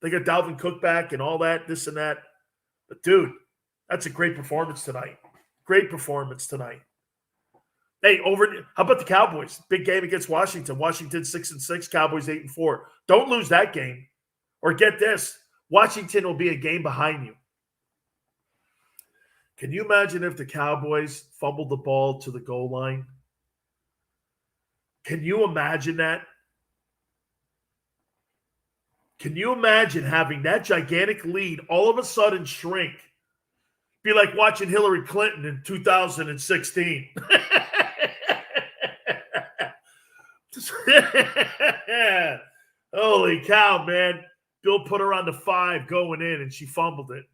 They got Dalvin Cook back and all that, this and that. But, dude, that's a great performance tonight. Great performance tonight. Hey, how about the Cowboys? Big game against Washington. Washington 6-6, Cowboys 8-4. Don't lose that game. Or get this, Washington will be a game behind you. Can you imagine if the Cowboys fumbled the ball to the goal line? Can you imagine that? Can you imagine having that gigantic lead all of a sudden shrink? Be like watching Hillary Clinton in 2016. Holy cow, man. Bill put her on the 5 going in, and she fumbled it.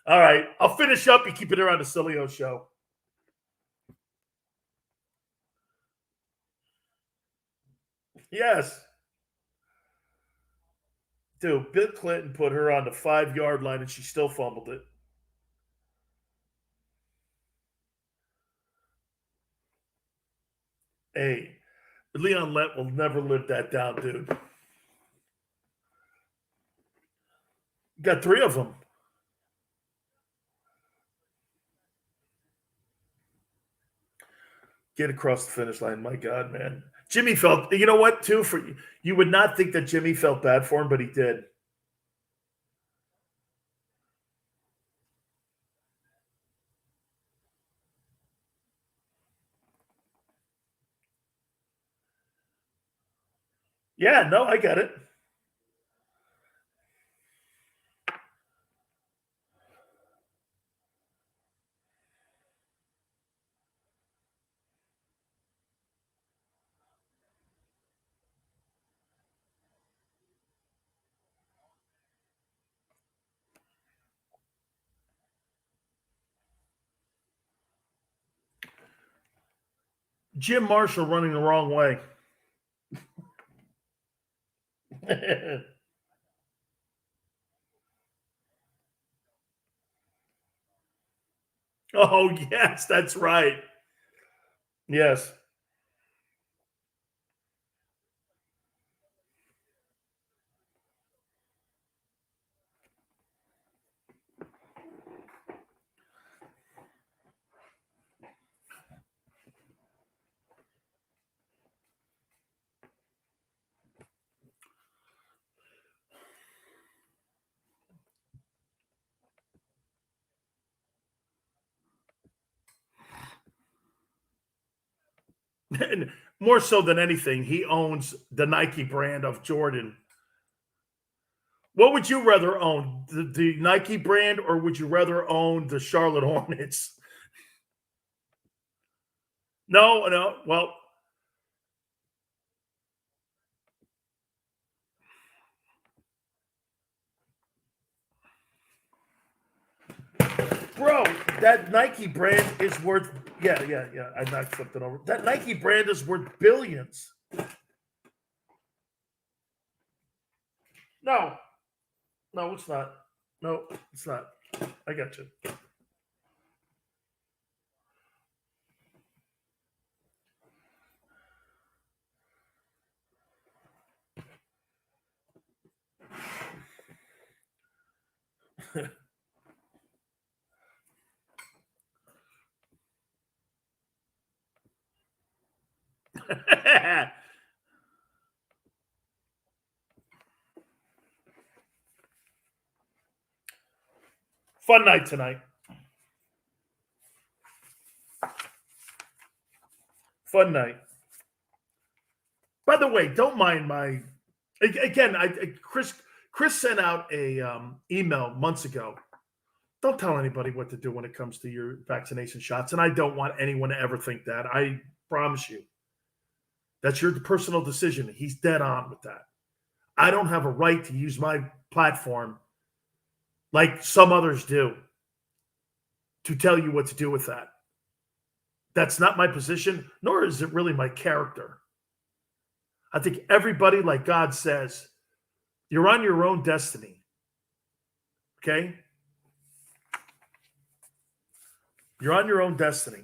All right. I'll finish up and keep it here on the Sileo Show. Yes. Dude, Bill Clinton put her on the 5-yard line, and she still fumbled it. Hey, Leon Lett will never live that down, dude. Got 3 of them. Get across the finish line. My God, man. Jimmy felt, you know what, too? You would not think that Jimmy felt bad for him, but he did. Yeah, no, I get it. Jim Marshall running the wrong way. Oh, yes, that's right. Yes. And more so than anything, he owns the Nike brand of Jordan. What would you rather own, the Nike brand, or would you rather own the Charlotte Hornets? No. Well, bro, that Nike brand is worth, yeah. I knocked something over. That Nike brand is worth billions. No, it's not. No, it's not. I got you. Fun night tonight. Fun night. By the way, don't mind my, again, Chris sent out a email months ago. Don't tell anybody what to do when it comes to your vaccination shots. And I don't want anyone to ever think that. I promise you. That's your personal decision. He's dead on with that. I don't have a right to use my platform like some others do, to tell you what to do with that. That's not my position, nor is it really my character. I think everybody, like God says, you're on your own destiny. Okay? You're on your own destiny.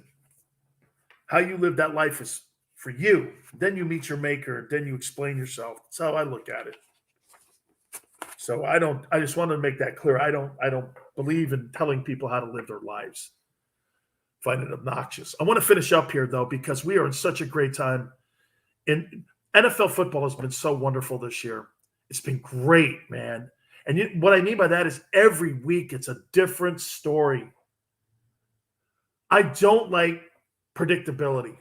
How you live that life is for you. Then you meet your maker. Then you explain yourself. That's how I look at it. So I just want to make that clear. I don't believe in telling people how to live their lives. Find it obnoxious. I want to finish up here though, because we are in such a great time. In NFL football has been so wonderful this year. It's been great, man. And what I mean by that is every week it's a different story. I don't like predictability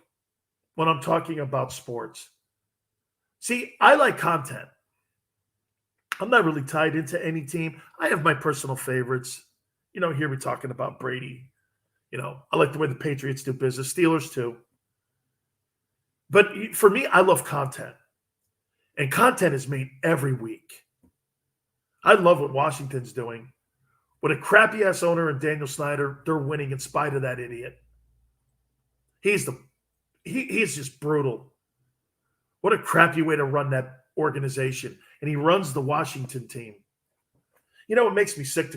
when I'm talking about sports. See, I like content. I'm not really tied into any team. I have my personal favorites. Hear me talking about Brady. I like the way the Patriots do business. Steelers too. But for me, I love content. And content is made every week. I love what Washington's doing. With a crappy-ass owner and Daniel Snyder, they're winning in spite of that idiot. He's just brutal. What a crappy way to run that organization. And he runs the Washington team. It makes me sick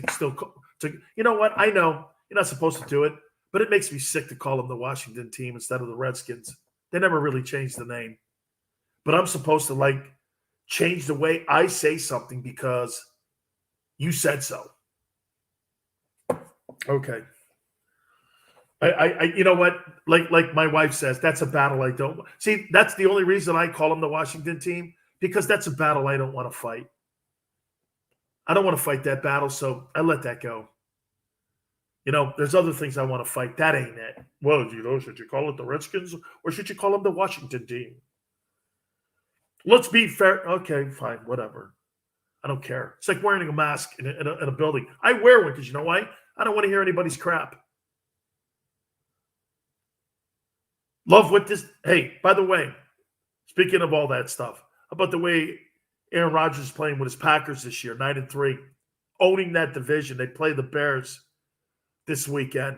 you know what? I know you're not supposed to do it, but it makes me sick to call them the Washington team instead of the Redskins. They never really changed the name. But I'm supposed to change the way I say something because you said so. Okay. I you know what? Like my wife says, that's a battle I don't see. That's the only reason I call them the Washington team, because that's a battle I don't want to fight. I don't want to fight that battle, so I let that go. There's other things I want to fight. That ain't it. Well, should you call it the Redskins or should you call them the Washington team? Let's be fair. Okay, fine, whatever. I don't care. It's like wearing a mask in a building. I wear one because you know why? I don't want to hear anybody's crap. Love what this. Hey, by the way, speaking of all that stuff, how about the way Aaron Rodgers is playing with his Packers this year, 9-3, owning that division. They play the Bears this weekend.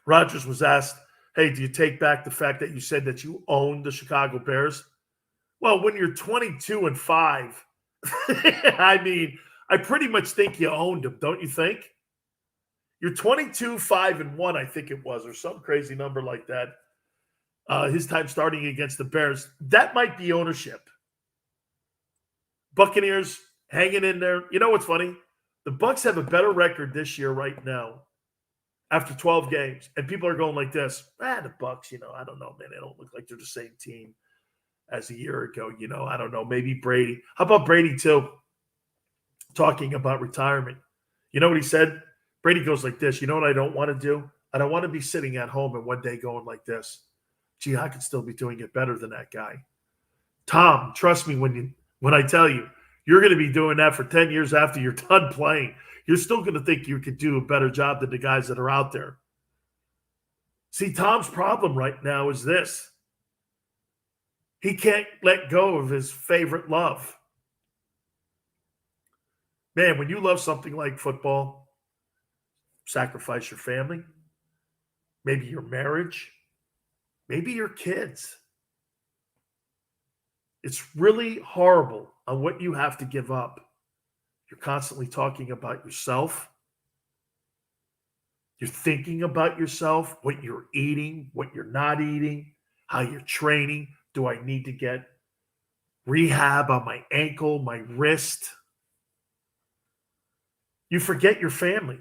Rodgers was asked, hey, do you take back the fact that you said that you owned the Chicago Bears? Well, when you're 22-5, I mean, I pretty much think you owned them, don't you think? You're 22-5-1, I think it was, or some crazy number like that. His time starting against the Bears. That might be ownership. Buccaneers hanging in there. You know what's funny? The Bucs have a better record this year right now after 12 games. And people are going like this. The Bucs, I don't know, man. They don't look like they're the same team as a year ago. I don't know. Maybe Brady. How about Brady, too? Talking about retirement. You know what he said? Brady goes like this. You know what I don't want to do? I don't want to be sitting at home and one day going like this. Gee, I could still be doing it better than that guy. Tom, trust me when I tell you, you're going to be doing that for 10 years after you're done playing. You're still going to think you could do a better job than the guys that are out there. See, Tom's problem right now is this. He can't let go of his favorite love. Man, when you love something like football, sacrifice your family, maybe your marriage, maybe your kids. It's really horrible on what you have to give up. You're constantly talking about yourself. You're thinking about yourself, what you're eating, what you're not eating, how you're training. Do I need to get rehab on my ankle, my wrist? You forget your family.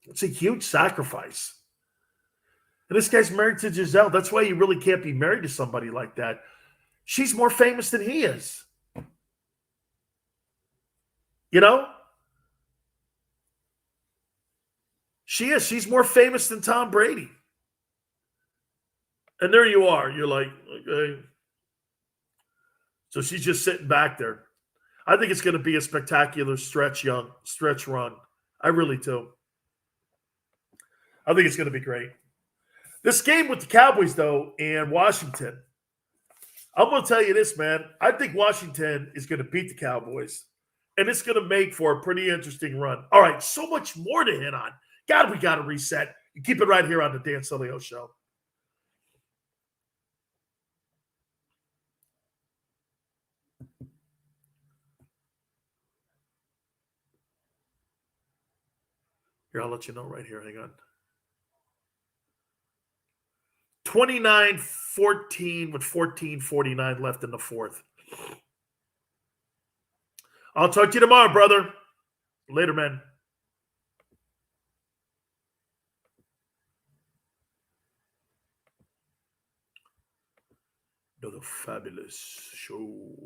It's a huge sacrifice. And this guy's married to Giselle. That's why you really can't be married to somebody like that. She's more famous than he is. She is. She's more famous than Tom Brady. And there you are. You're like, okay. So she's just sitting back there. I think it's going to be a spectacular stretch run. I really do. I think it's going to be great. This game with the Cowboys, though, and Washington, I'm going to tell you this, man. I think Washington is going to beat the Cowboys. and it's going to make for a pretty interesting run. All right, so much more to hit on. God, we got to reset. You keep it right here on the Dan Sileo Show. Here, I'll let you know right here. Hang on. 29-14 with 14:49 left in the fourth. I'll talk to you tomorrow, brother. Later, man. Another fabulous show.